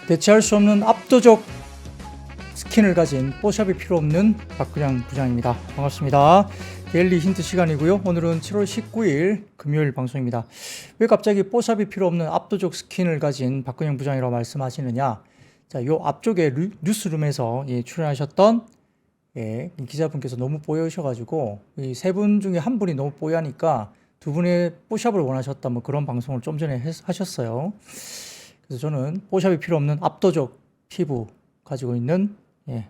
대체할 수 없는 압도적 스킨을 가진 뽀샵이 필요 없는 박근영 부장입니다. 반갑습니다. 데일리 힌트 시간이고요. 오늘은 7월 19일 금요일 방송입니다. 왜 갑자기 뽀샵이 필요 없는 압도적 스킨을 가진 박근영 부장이라고 말씀하시느냐? 자, 요 앞쪽에 뉴스룸에서 출연하셨던 기자분께서 너무 뽀여셔가지고 이 세 분 중에 한 분이 너무 뽀야니까 두 분의 뽀샵을 원하셨다 뭐 그런 방송을 좀 전에 하셨어요. 그래서 저는 뽀샵이 필요 없는 압도적 피부 가지고 있는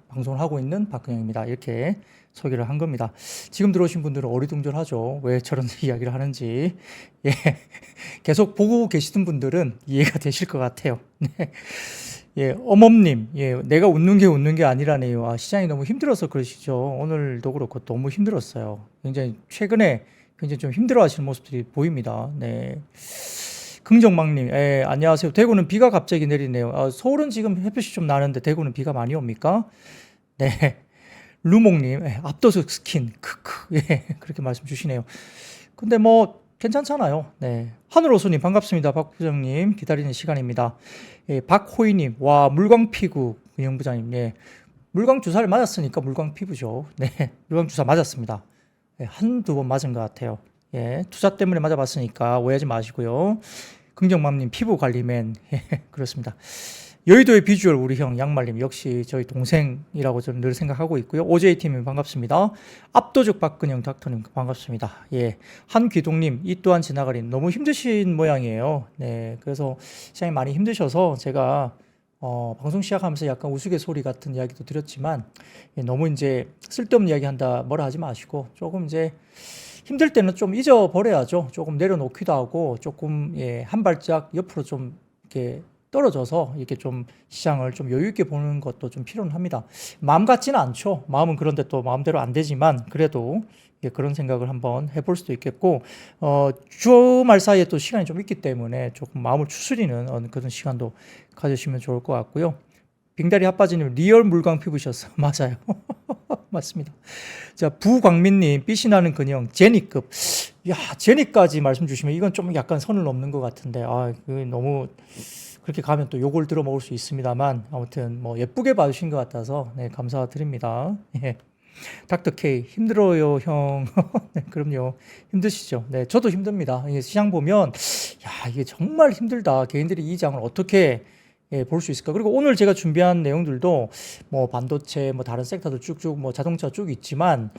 방송을 하고 있는 박근영입니다. 이렇게 소개를 한 겁니다. 지금 들어오신 분들은 어리둥절하죠. 왜 저런 이야기를 하는지. 계속 보고 계시던 분들은 이해가 되실 것 같아요. 어멈님, 내가 웃는 게 아니라네요. 아, 시장이 너무 힘들어서 그러시죠. 오늘도 그렇고 너무 힘들었어요. 굉장히 최근에 굉장히 좀 힘들어 하시는 모습들이 보입니다. 네. 긍정망님, 안녕하세요. 대구는 비가 갑자기 내리네요. 서울은 지금 햇볕이 좀 나는데 대구는 비가 많이 옵니까? 네. 루몽님, 압도적 스킨, 크크, 그렇게 말씀 주시네요. 근데 뭐, 괜찮잖아요. 네. 하늘호수님, 반갑습니다. 박 부장님, 기다리는 시간입니다. 박호이님, 와, 물광 피부, 은영 부장님, 물광 주사를 맞았으니까 물광 피부죠. 네. 물광 주사 맞았습니다. 한두 번 맞은 것 같아요. 투자 때문에 맞아봤으니까 오해하지 마시고요. 긍정맘님 피부 관리맨 그렇습니다. 여의도의 비주얼 우리 형 양말님 역시 저희 동생이라고 저는 늘 생각하고 있고요. OJ팀님 반갑습니다. 압도적 박근영 닥터님 반갑습니다. 한귀동님 이 또한 지나가린 너무 힘드신 모양이에요. 네, 그래서 시장이 많이 힘드셔서 제가 방송 시작하면서 약간 우스갯소리 같은 이야기도 드렸지만 너무 이제 쓸데없는 이야기 한다 뭐라 하지 마시고 조금 이제 힘들 때는 좀 잊어버려야죠. 조금 내려놓기도 하고 조금 한 발짝 옆으로 좀 이렇게 떨어져서 이렇게 좀 시장을 좀 여유 있게 보는 것도 좀 필요는 합니다. 마음 같지는 않죠. 마음은 그런데 또 마음대로 안 되지만 그래도 그런 생각을 한번 해볼 수도 있겠고 주말 사이에 또 시간이 좀 있기 때문에 조금 마음을 추스리는 그런 시간도 가지시면 좋을 것 같고요. 빙다리 핫바지님 리얼 물광 피부셨어. 맞아요. 맞습니다. 자, 부광민님 빛이 나는 근형 제니급. 야, 제니까지 말씀 주시면 이건 좀 약간 선을 넘는 것 같은데 너무 그렇게 가면 또 욕을 들어 먹을 수 있습니다만 아무튼 뭐 예쁘게 봐주신 것 같아서 감사드립니다. 닥터 K 힘들어요 형. 네, 그럼요. 힘드시죠. 네, 저도 힘듭니다. 시장 보면 야, 이게 정말 힘들다. 개인들이 이 장을 어떻게 볼 수 있을까? 그리고 오늘 제가 준비한 내용들도 뭐 반도체, 뭐 다른 섹터들 쭉쭉 뭐 자동차 쭉 있지만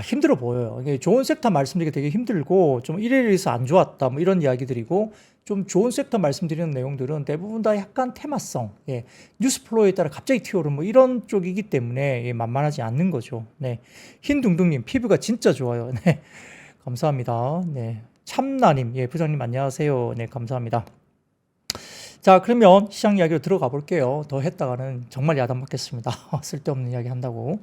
힘들어 보여요. 이게 좋은 섹터 말씀드리기 되게 힘들고 좀 이래서 안 좋았다 뭐 이런 이야기들이고 좀 좋은 섹터 말씀드리는 내용들은 대부분 다 약간 테마성, 뉴스 플로우에 따라 갑자기 튀어오르는 뭐 이런 쪽이기 때문에 만만하지 않는 거죠. 네, 흰둥둥님 피부가 진짜 좋아요. 네, 감사합니다. 네, 참나님, 부장님 안녕하세요. 네, 감사합니다. 자, 그러면 시장 이야기로 들어가 볼게요. 더 했다가는 정말 야단 맞겠습니다. 쓸데없는 이야기 한다고.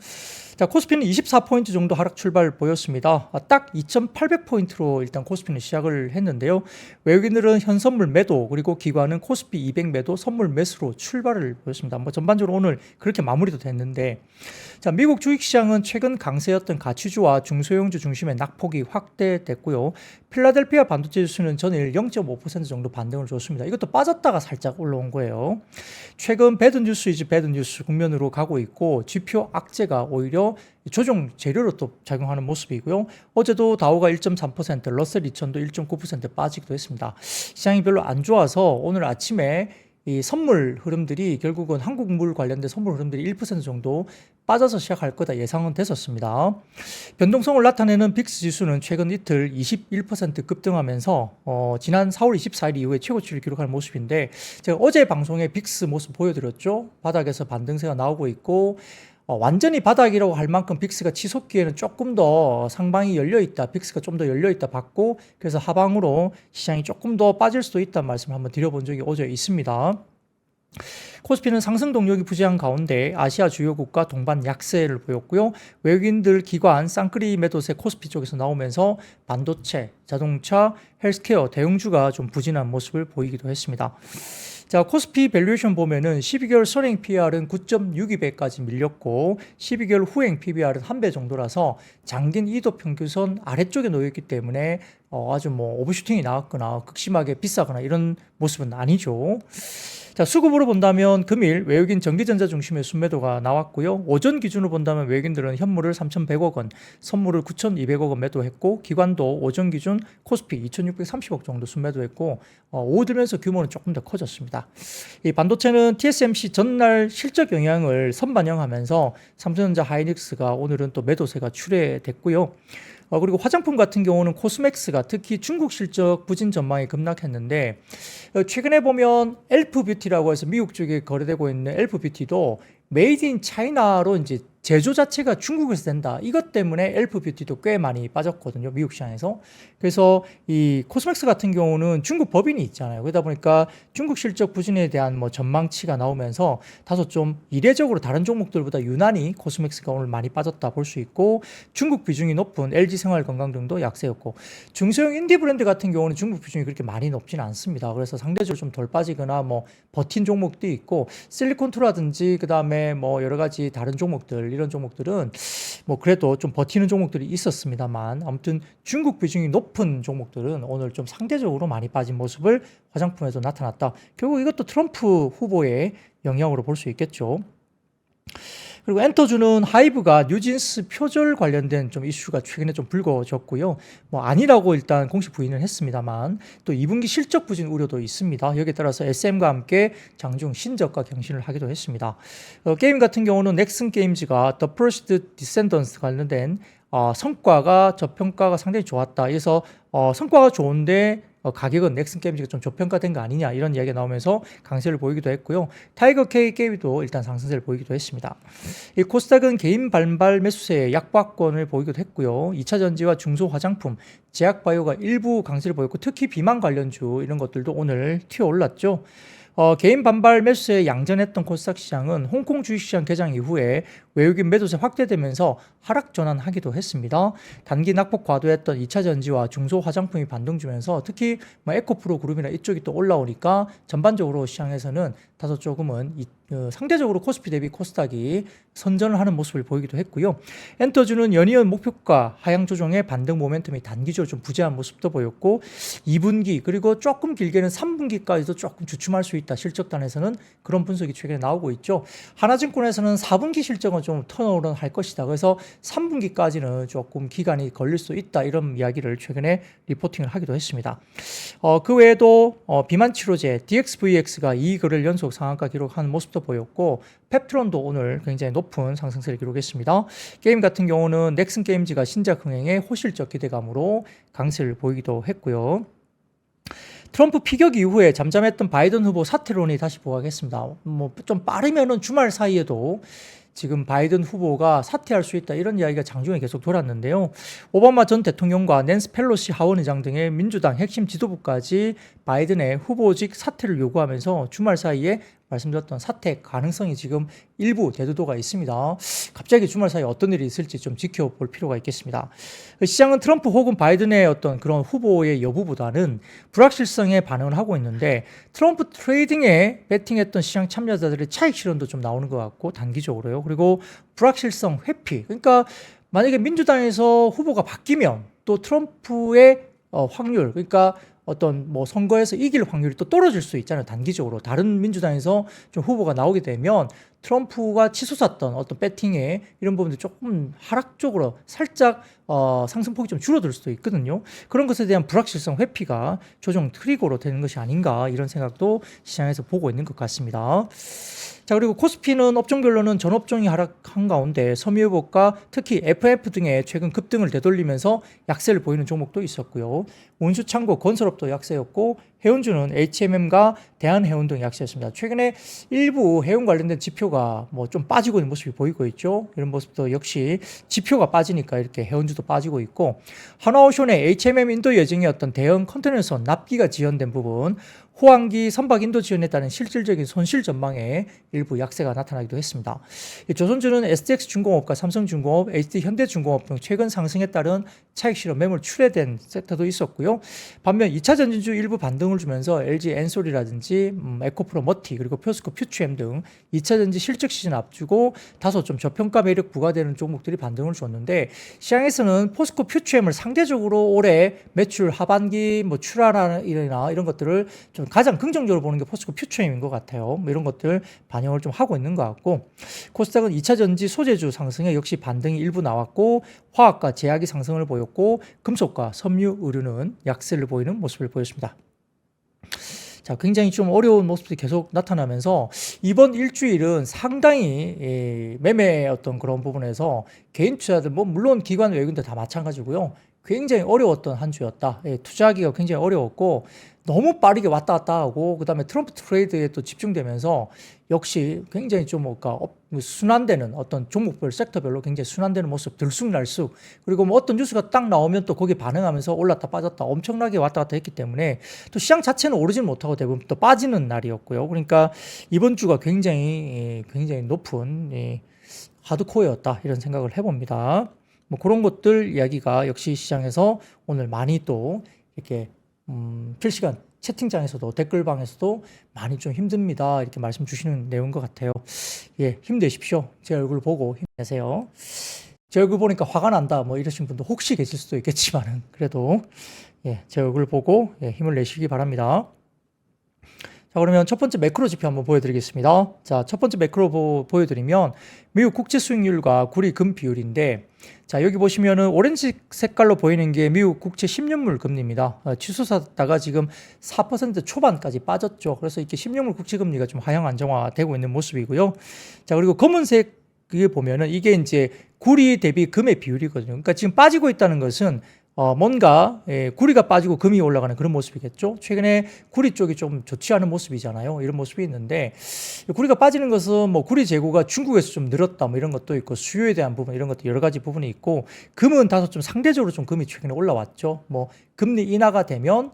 자, 코스피는 24포인트 정도 하락 출발 보였습니다. 딱 2,800포인트로 일단 코스피는 시작을 했는데요. 외국인들은 현선물 매도, 그리고 기관은 코스피 200 매도, 선물 매수로 출발을 보였습니다. 뭐 전반적으로 오늘 그렇게 마무리도 됐는데, 자, 미국 주식시장은 최근 강세였던 가치주와 중소형주 중심의 낙폭이 확대됐고요. 필라델피아 반도체 지수는 전일 0.5% 정도 반등을 줬습니다. 이것도 빠졌다가 살짝 올라온 거예요. 최근 배드 뉴스 이즈 배드 뉴스 국면으로 가고 있고 지표 악재가 오히려 조정 재료로 또 작용하는 모습이고요. 어제도 다우가 1.3%, 러셀 2000도 1.9% 빠지기도 했습니다. 시장이 별로 안 좋아서 오늘 아침에 이 선물 흐름들이 결국은 한국물 관련된 선물 흐름들이 1% 정도 빠져서 시작할 거다 예상은 됐었습니다. 변동성을 나타내는 빅스 지수는 최근 이틀 21% 급등하면서 지난 4월 24일 이후에 최고치를 기록하는 모습인데 제가 어제 방송에 빅스 모습 보여드렸죠. 바닥에서 반등세가 나오고 있고 완전히 바닥이라고 할 만큼 빅스가 치솟기에는 조금 더 상방이 열려있다. 빅스가 좀 더 열려있다 봤고 그래서 하방으로 시장이 조금 더 빠질 수도 있다는 말씀을 한번 드려본 적이 어제 있습니다. 코스피는 상승 동력이 부재한 가운데 아시아 주요 국가 동반 약세를 보였고요. 외국인들 기관 쌍끌이 매도세 코스피 쪽에서 나오면서 반도체, 자동차, 헬스케어, 대형주가 좀 부진한 모습을 보이기도 했습니다. 자, 코스피 밸류에이션 보면은 12개월 선행 PR은 9.62배까지 밀렸고 12개월 후행 PBR은 1배 정도라서 장긴 이도 평균선 아래쪽에 놓여있기 때문에 아주 뭐 오버슈팅이 나왔거나 극심하게 비싸거나 이런 모습은 아니죠. 자, 자, 수급으로 본다면 금일 외국인 전기전자 중심의 순매도가 나왔고요. 오전 기준으로 본다면 외국인들은 현물을 3,100억 원, 선물을 9,200억 원 매도했고, 기관도 오전 기준 코스피 2,630억 정도 순매도했고, 오후 들면서 규모는 조금 더 커졌습니다. 이 반도체는 TSMC 전날 실적 영향을 선반영하면서 삼성전자 하이닉스가 오늘은 또 매도세가 출회됐고요. 그리고 화장품 같은 경우는 코스맥스가 특히 중국 실적 부진 전망이 급락했는데, 최근에 보면 엘프뷰티라고 해서 미국 쪽에 거래되고 있는 엘프뷰티도 메이드 인 차이나로 이제 제조 자체가 중국에서 된다. 이것 때문에 엘프뷰티도 꽤 많이 빠졌거든요. 미국 시장에서. 그래서 이 코스맥스 같은 경우는 중국 법인이 있잖아요. 그러다 보니까 중국 실적 부진에 대한 뭐 전망치가 나오면서 다소 좀 이례적으로 다른 종목들보다 유난히 코스맥스가 오늘 많이 빠졌다 볼 수 있고, 중국 비중이 높은 LG생활건강 등도 약세였고, 중소형 인디 브랜드 같은 경우는 중국 비중이 그렇게 많이 높지는 않습니다. 그래서 상대적으로 좀 덜 빠지거나 뭐 버틴 종목도 있고, 실리콘투라든지 그 다음에 뭐 여러 가지 다른 종목들, 이런 종목들은 뭐 그래도 좀 버티는 종목들이 있었습니다만, 아무튼 중국 비중이 높은 종목들은 오늘 좀 상대적으로 많이 빠진 모습을 화장품에도 나타났다. 결국 이것도 트럼프 후보의 영향으로 볼 수 있겠죠. 그리고 엔터주는 하이브가 뉴진스 표절 관련된 좀 이슈가 최근에 좀 불거졌고요. 뭐 아니라고 일단 공식 부인을 했습니다만, 또 2분기 실적 부진 우려도 있습니다. 여기에 따라서 SM과 함께 장중 신저가 경신을 하기도 했습니다. 게임 같은 경우는 넥슨 게임즈가 The First Descendants 관련된 성과가 저평가가 상당히 좋았다. 그래서 성과가 좋은데 가격은 넥슨 게임즈가 좀 저평가된 거 아니냐, 이런 이야기가 나오면서 강세를 보이기도 했고요. 타이거 K 게임도 일단 상승세를 보이기도 했습니다. 이 코스닥은 개인 반발 매수세의 약박권을 보이기도 했고요. 2차 전지와 중소 화장품, 제약바이오가 일부 강세를 보였고, 특히 비만 관련주 이런 것들도 오늘 튀어 올랐죠. 개인 반발 매수세에 양전했던 코스닥 시장은 홍콩 주식시장 개장 이후에 외국인 매도세 확대되면서 하락 전환하기도 했습니다. 단기 낙폭 과도했던 2차 전지와 중소 화장품이 반등 주면서 특히 뭐 에코프로 그룹이나 이쪽이 또 올라오니까 전반적으로 시장에서는 다소 조금은 상대적으로 코스피 대비 코스닥이 선전을 하는 모습을 보이기도 했고요. 엔터주는 연이은 목표가 하향 조정의 반등 모멘텀이 단기적으로 좀 부재한 모습도 보였고, 2분기 그리고 조금 길게는 3분기까지도 조금 주춤할 수 있다. 실적단에서는 그런 분석이 최근에 나오고 있죠. 하나증권에서는 4분기 실적은 좀 턴오버를 할 것이다. 그래서 3분기까지는 조금 기간이 걸릴 수 있다. 이런 이야기를 최근에 리포팅을 하기도 했습니다. 그 외에도 비만 치료제 DXVX가 2거래일 연속 상한가 기록한 모습도 보였고, 펩트론도 오늘 굉장히 높은 상승세를 기록했습니다. 게임 같은 경우는 넥슨 게임즈가 신작 흥행에 호실적 기대감으로 강세를 보이기도 했고요. 트럼프 피격 이후에 잠잠했던 바이든 후보 사퇴론이 다시 부각했습니다. 뭐 좀 빠르면은 주말 사이에도 지금 바이든 후보가 사퇴할 수 있다, 이런 이야기가 장중에 계속 돌았는데요. 오바마 전 대통령과 낸시 펠로시 하원의장 등의 민주당 핵심 지도부까지 바이든의 후보직 사퇴를 요구하면서 주말 사이에 말씀드렸던 사퇴 가능성이 지금 일부 대두도가 있습니다. 갑자기 주말 사이에 어떤 일이 있을지 좀 지켜볼 필요가 있겠습니다. 시장은 트럼프 혹은 바이든의 어떤 그런 후보의 여부보다는 불확실성에 반응을 하고 있는데, 트럼프 트레이딩에 베팅했던 시장 참여자들의 차익 실현도 좀 나오는 것 같고, 단기적으로요. 그리고 불확실성 회피, 그러니까 만약에 민주당에서 후보가 바뀌면 또 트럼프의 확률, 그러니까 어떤 뭐 선거에서 이길 확률이 또 떨어질 수 있잖아요. 단기적으로 다른 민주당에서 좀 후보가 나오게 되면 트럼프가 치솟았던 어떤 배팅에 이런 부분들 조금 하락 쪽으로 살짝 상승폭이 좀 줄어들 수도 있거든요. 그런 것에 대한 불확실성 회피가 조정 트리거로 되는 것이 아닌가, 이런 생각도 시장에서 보고 있는 것 같습니다. 자, 그리고 코스피는 업종별로는 전 업종이 하락한 가운데 섬유유복과 특히 FF 등의 최근 급등을 되돌리면서 약세를 보이는 종목도 있었고요. 운수창고, 건설업도 약세였고, 해운주는 HMM과 대한해운 등 약세였습니다. 최근에 일부 해운 관련된 지표가 뭐 좀 빠지고 있는 모습이 보이고 있죠. 이런 모습도 역시 지표가 빠지니까 이렇게 해운주도 빠지고 있고, 하나오션의 HMM 인도 예정이었던 대형 컨테이너선 납기가 지연된 부분, 호황기 선박 인도 지연에 따른 실질적인 손실 전망에 일부 약세가 나타나기도 했습니다. 조선주는 STX중공업과 삼성중공업, HD현대중공업 등 최근 상승에 따른 차익 실현 매물 출회된 섹터도 있었고요. 반면 2차 전진주 일부 반등을 주면서 LG 엔솔이라든지 에코프로 머티, 그리고 포스코 퓨추엠 등 2차 전지 실적 시즌 앞두고 다소 좀 저평가 매력 부과되는 종목들이 반등을 줬는데, 시장에서는 포스코 퓨추엠을 상대적으로 올해 매출 하반기 뭐 출하나 이런 것들을 좀 가장 긍정적으로 보는 게 포스코 퓨처엠인 것 같아요. 뭐 이런 것들 반영을 좀 하고 있는 것 같고, 코스닥은 2차 전지 소재주 상승에 역시 반등이 일부 나왔고, 화학과 제약이 상승을 보였고, 금속과 섬유, 의류는 약세를 보이는 모습을 보였습니다. 자, 굉장히 좀 어려운 모습들이 계속 나타나면서 이번 일주일은 상당히 매매 어떤 그런 부분에서 개인 투자들, 뭐 물론 기관 외국인들 다 마찬가지고요. 굉장히 어려웠던 한 주였다. 투자하기가 굉장히 어려웠고 너무 빠르게 왔다 갔다 하고 그다음에 트럼프 트레이드에 또 집중되면서 역시 굉장히 좀 뭔가 순환되는 어떤 종목별 섹터별로 굉장히 순환되는 모습 들쑥날쑥, 그리고 뭐 어떤 뉴스가 딱 나오면 또 거기에 반응하면서 올랐다 빠졌다 엄청나게 왔다 갔다 했기 때문에 또 시장 자체는 오르지는 못하고 대부분 또 빠지는 날이었고요. 그러니까 이번 주가 굉장히 높은 하드코어였다 이런 생각을 해봅니다. 뭐 그런 것들 이야기가 역시 시장에서 오늘 많이 또 이렇게 실시간 채팅창에서도 댓글방에서도 많이 좀 힘듭니다 이렇게 말씀 주시는 내용인 것 같아요. 예, 힘내십시오. 제 얼굴 보고 힘내세요. 제 얼굴 보니까 화가 난다 뭐 이러신 분도 혹시 계실 수도 있겠지만은 그래도 제 얼굴 보고 힘을 내시기 바랍니다. 자, 그러면 첫 번째 매크로 지표 한번 보여드리겠습니다. 자, 첫 번째 매크로 보여드리면 미국 국채 수익률과 구리 금 비율인데, 자, 여기 보시면은 오렌지 색깔로 보이는 게 미국 국채 10년물 금리입니다. 치솟았다가 지금 4% 초반까지 빠졌죠. 그래서 이렇게 10년물 국채 금리가 좀 하향 안정화되고 있는 모습이고요. 자, 그리고 검은색 에 보면은 이게 이제 구리 대비 금의 비율이거든요. 그러니까 지금 빠지고 있다는 것은 뭔가 구리가 빠지고 금이 올라가는 그런 모습이겠죠. 최근에 구리 쪽이 좀 좋지 않은 모습이잖아요. 이런 모습이 있는데 구리가 빠지는 것은 뭐 구리 재고가 중국에서 좀 늘었다 뭐 이런 것도 있고 수요에 대한 부분 이런 것도 여러 가지 부분이 있고, 금은 다소 좀 상대적으로 좀 금이 최근에 올라왔죠. 뭐 금리 인하가 되면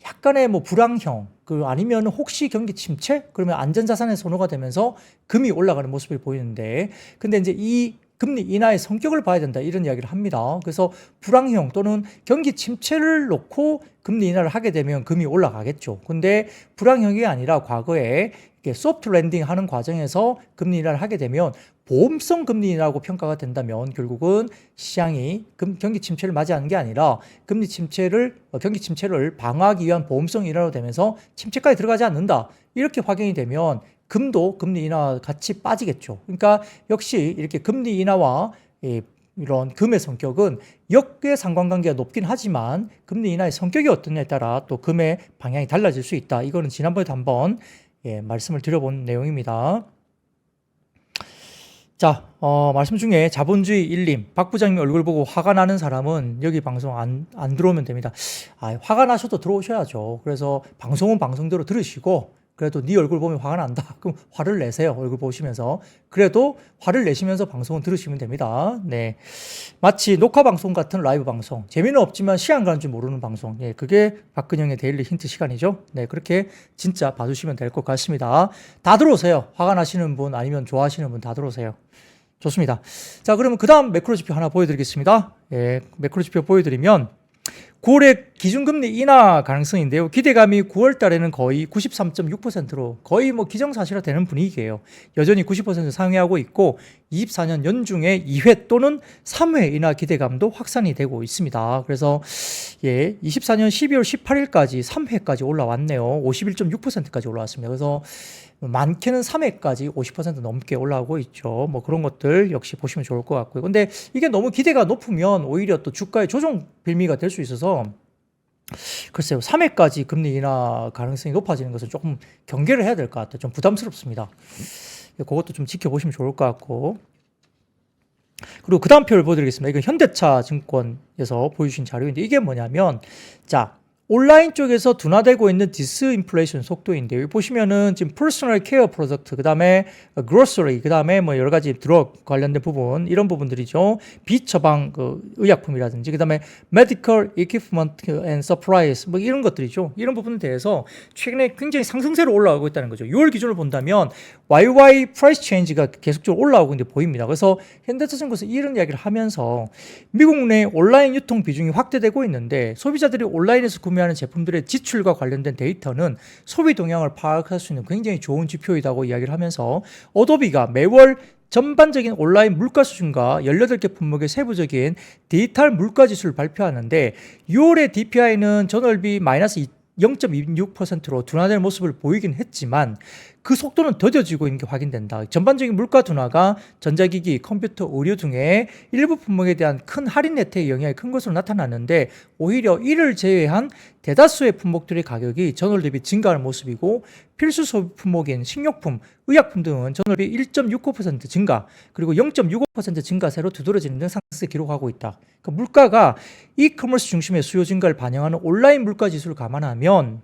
약간의 뭐 불황형, 그 아니면 혹시 경기 침체 그러면 안전자산의 선호가 되면서 금이 올라가는 모습을 보이는데, 근데 이제 이 금리 인하의 성격을 봐야 된다 이런 이야기를 합니다. 그래서 불황형 또는 경기 침체를 놓고 금리 인하를 하게 되면 금이 올라가겠죠. 근데 불황형이 아니라 과거에 소프트 랜딩 하는 과정에서 금리 인하를 하게 되면 보험성 금리 인하라고 평가가 된다면 결국은 시장이 경기 침체를 맞이하는 게 아니라 경기 침체를 방어하기 위한 보험성 인하로 되면서 침체까지 들어가지 않는다 이렇게 확인이 되면 금도 금리 인하 같이 빠지겠죠. 그러니까 역시 이렇게 금리 인하와 이런 금의 성격은 역계 상관관계가 높긴 하지만 금리 인하의 성격이 어떠냐에 따라 또 금의 방향이 달라질 수 있다. 이거는 지난번에도 한번 말씀을 드려본 내용입니다. 자, 말씀 중에 자본주의 일림, 박 부장님 얼굴 보고 화가 나는 사람은 여기 방송 안 들어오면 됩니다. 화가 나셔도 들어오셔야죠. 그래서 방송은 방송대로 들으시고, 그래도 네 얼굴 보면 화가 난다. 그럼 화를 내세요. 얼굴 보시면서. 그래도 화를 내시면서 방송은 들으시면 됩니다. 네. 마치 녹화 방송 같은 라이브 방송. 재미는 없지만 시간 가는 줄 모르는 방송. 그게 박근영의 데일리 힌트 시간이죠. 네. 그렇게 진짜 봐주시면 될 것 같습니다. 다 들어오세요. 화가 나시는 분 아니면 좋아하시는 분 다 들어오세요. 좋습니다. 자, 그러면 그 다음 매크로 지표 하나 보여드리겠습니다. 매크로 지표 보여드리면 9월에 기준금리 인하 가능성인데요. 기대감이 9월 달에는 거의 93.6%로 거의 뭐 기정사실화 되는 분위기예요. 여전히 90% 상회하고 있고 24년 연중에 2회 또는 3회 인하 기대감도 확산이 되고 있습니다. 그래서 24년 12월 18일까지 3회까지 올라왔네요. 51.6%까지 올라왔습니다. 그래서 많게는 3회까지 50% 넘게 올라오고 있죠. 뭐 그런 것들 역시 보시면 좋을 것 같고요. 근데 이게 너무 기대가 높으면 오히려 또 주가의 조정 빌미가 될 수 있어서 글쎄요, 3회까지 금리 인하 가능성이 높아지는 것은 조금 경계를 해야 될 것 같아요. 좀 부담스럽습니다. 그것도 좀 지켜보시면 좋을 것 같고. 그리고 그 다음 표를 보여드리겠습니다. 이건 현대차 증권에서 보여주신 자료인데 이게 뭐냐면, 자, 온라인 쪽에서 둔화되고 있는 디스인플레이션 속도인데요. 보시면은 지금 퍼스널 케어 프로덕트, 그 다음에 그로서리, 그 다음에 뭐 여러 가지 드럭 관련된 부분, 이런 부분들이죠. 비처방 의약품이라든지, 그 다음에 메디컬 이퀴프먼트 앤 서프라이즈, 뭐 이런 것들이죠. 이런 부분에 대해서 최근에 굉장히 상승세로 올라가고 있다는 거죠. 6월 기준을 본다면 YY 프라이스 체인지가 계속적으로 올라오고 있는 게 보입니다. 그래서 현대차증권에서 이런 이야기를 하면서 미국 내 온라인 유통 비중이 확대되고 있는데 소비자들이 온라인에서 구매하는 제품들의 지출과 관련된 데이터는 소비 동향을 파악할 수 있는 굉장히 좋은 지표이다고 이야기를 하면서 어도비가 매월 전반적인 온라인 물가 수준과 18개 품목의 세부적인 디지털 물가 지수를 발표하는데 6월의 DPI는 전월비 마이너스 0.26%로 둔화되는 모습을 보이긴 했지만 그 속도는 더뎌지고 있는 게 확인된다. 전반적인 물가 둔화가 전자기기, 컴퓨터, 의류 등의 일부 품목에 대한 큰 할인 혜택의 영향이 큰 것으로 나타났는데 오히려 이를 제외한 대다수의 품목들의 가격이 전월 대비 증가하는 모습이고 필수 소비 품목인 식료품, 의약품 등은 전월 대비 1.69% 증가 그리고 0.65% 증가세로 두드러지는 등 상승세 기록하고 있다. 그러니까 물가가 이커머스 중심의 수요 증가를 반영하는 온라인 물가 지수를 감안하면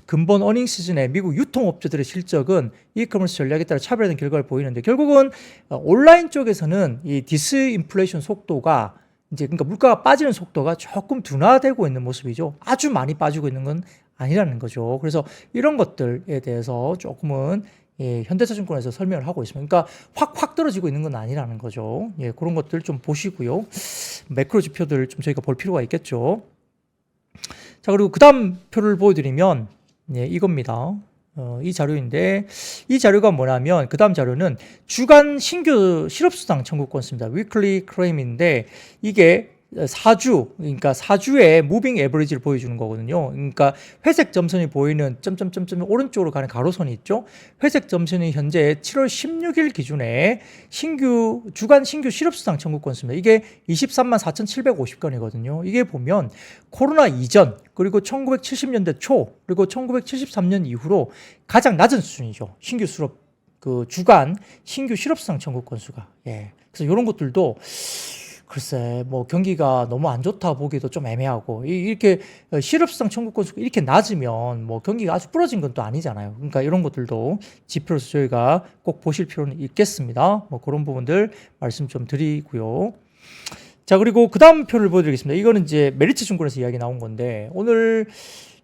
근본 어닝 시즌의 미국 유통업체들의 실적은 이커머스 전략에 따라 차별화된 결과를 보이는데 결국은 온라인 쪽에서는 이 디스인플레이션 속도가 이제 그러니까 물가가 빠지는 속도가 조금 둔화되고 있는 모습이죠. 아주 많이 빠지고 있는 건 아니라는 거죠. 그래서 이런 것들에 대해서 조금은 현대차증권에서 설명을 하고 있습니다. 그러니까 확 떨어지고 있는 건 아니라는 거죠. 그런 것들 좀 보시고요. 매크로 지표들 좀 저희가 볼 필요가 있겠죠. 자, 그리고 그 다음 표를 보여드리면 이겁니다. 이 자료인데 이 자료가 뭐냐면 그 다음 자료는 주간 신규 실업수당 청구 건수입니다. weekly claim인데 이게 4주, 그러니까 4주의 무빙 에버리지를 보여주는 거거든요. 그러니까 회색 점선이 보이는 점점점점 오른쪽으로 가는 가로선이 있죠. 회색 점선이 현재 7월 16일 기준에 주간 신규 실업수당 청구 건수입니다. 이게 23만 4,750건이거든요. 이게 보면 코로나 이전 그리고 1970년대 초 그리고 1973년 이후로 가장 낮은 수준이죠. 주간 신규 실업수당 청구 건수가. 그래서 이런 것들도 글쎄, 뭐 경기가 너무 안 좋다 보기도 좀 애매하고 이렇게 실업수당 청구 건수가 이렇게 낮으면 뭐 경기가 아주 부러진 건 또 아니잖아요. 그러니까 이런 것들도 지표로서 저희가 꼭 보실 필요는 있겠습니다. 뭐 그런 부분들 말씀 좀 드리고요. 자, 그리고 그 다음 표를 보여드리겠습니다. 이거는 이제 메리츠 증권에서 이야기 나온 건데 오늘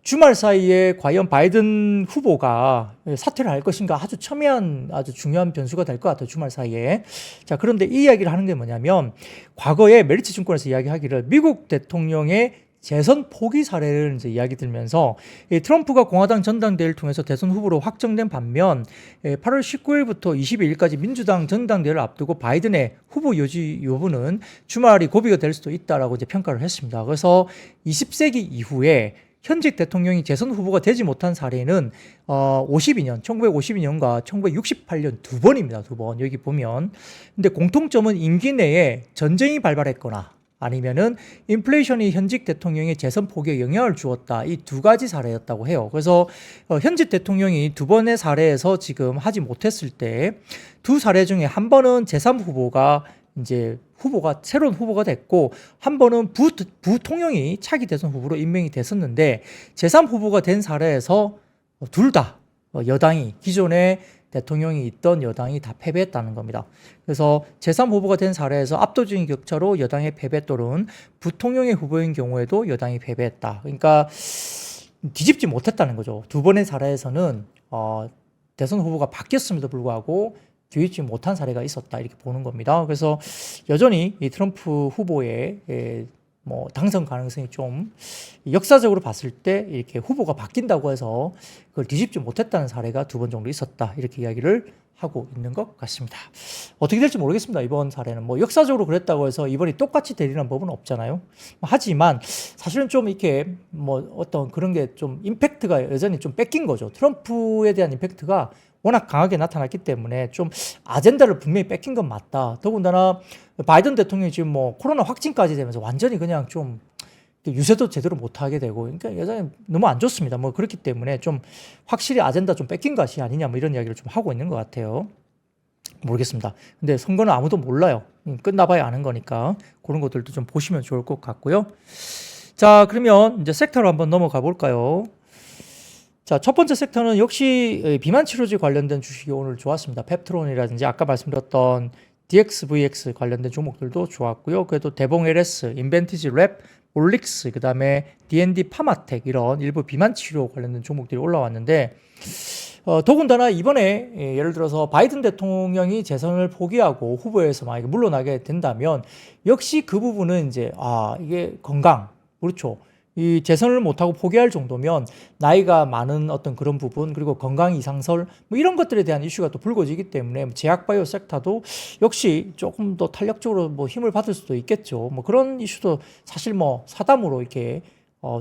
주말 사이에 과연 바이든 후보가 사퇴를 할 것인가 아주 첨예한 아주 중요한 변수가 될 것 같아요. 주말 사이에. 자, 그런데 이 이야기를 하는 게 뭐냐면 과거에 메리츠 증권에서 이야기하기를 미국 대통령의 재선 포기 사례를 이제 이야기 들면서 트럼프가 공화당 전당대회를 통해서 대선 후보로 확정된 반면 8월 19일부터 22일까지 민주당 전당대회를 앞두고 바이든의 후보 유지 여부는 주말이 고비가 될 수도 있다라고 이제 평가를 했습니다. 그래서 20세기 이후에 현직 대통령이 재선 후보가 되지 못한 사례는 1952년과 1968년 두 번입니다. 두 번. 여기 보면. 근데 공통점은 임기 내에 전쟁이 발발했거나 아니면은 인플레이션이 현직 대통령의 재선 포기에 영향을 주었다. 이 두 가지 사례였다고 해요. 그래서 현직 대통령이 두 번의 사례에서 지금 하지 못했을 때 두 사례 중에 한 번은 제3 후보가 이제 새로운 후보가 됐고 한 번은 부통령이 차기 대선 후보로 임명이 됐었는데 제3 후보가 된 사례에서 둘 다 여당이 기존에 대통령이 있던 여당이 다 패배했다는 겁니다. 그래서 제3 후보가 된 사례에서 압도적인 격차로 여당의 패배 또는 부통령의 후보인 경우에도 여당이 패배했다. 그러니까 뒤집지 못했다는 거죠. 두 번의 사례에서는 대선 후보가 바뀌었음에도 불구하고 뒤집지 못한 사례가 있었다 이렇게 보는 겁니다. 그래서 여전히 이 트럼프 후보의 뭐 당선 가능성이 좀 역사적으로 봤을 때 이렇게 후보가 바뀐다고 해서 그걸 뒤집지 못했다는 사례가 두 번 정도 있었다 이렇게 이야기를 하고 있는 것 같습니다. 어떻게 될지 모르겠습니다. 이번 사례는 뭐 역사적으로 그랬다고 해서 이번이 똑같이 되리는 법은 없잖아요. 하지만 사실은 좀 이렇게 뭐 어떤 그런 게 좀 임팩트가 여전히 좀 뺏긴 거죠. 트럼프에 대한 임팩트가 워낙 강하게 나타났기 때문에 좀 아젠다를 분명히 뺏긴 건 맞다. 더군다나 바이든 대통령이 지금 뭐 코로나 확진까지 되면서 완전히 그냥 좀 유세도 제대로 못하게 되고 그러니까 여전히 너무 안 좋습니다. 뭐 그렇기 때문에 좀 확실히 아젠다 좀 뺏긴 것이 아니냐 뭐 이런 이야기를 좀 하고 있는 것 같아요. 모르겠습니다. 근데 선거는 아무도 몰라요. 끝나봐야 아는 거니까 그런 것들도 좀 보시면 좋을 것 같고요. 자, 그러면 이제 섹터로 한번 넘어가 볼까요? 자, 첫 번째 섹터는 역시 비만 치료제 관련된 주식이 오늘 좋았습니다. 펩트론이라든지 아까 말씀드렸던 DXVX 관련된 종목들도 좋았고요. 그래도 대봉 LS, 인벤티지 랩, 올릭스, 그 다음에 D&D 파마텍 이런 일부 비만 치료 관련된 종목들이 올라왔는데 더군다나 이번에 예를 들어서 바이든 대통령이 재선을 포기하고 후보에서 만약에 물러나게 된다면 역시 그 부분은 이제 이게 건강, 그렇죠. 이 재선을 못하고 포기할 정도면 나이가 많은 어떤 그런 부분 그리고 건강 이상설 뭐 이런 것들에 대한 이슈가 또 불거지기 때문에 제약바이오 섹터도 역시 조금 더 탄력적으로 뭐 힘을 받을 수도 있겠죠. 뭐 그런 이슈도 사실 뭐 사담으로 이렇게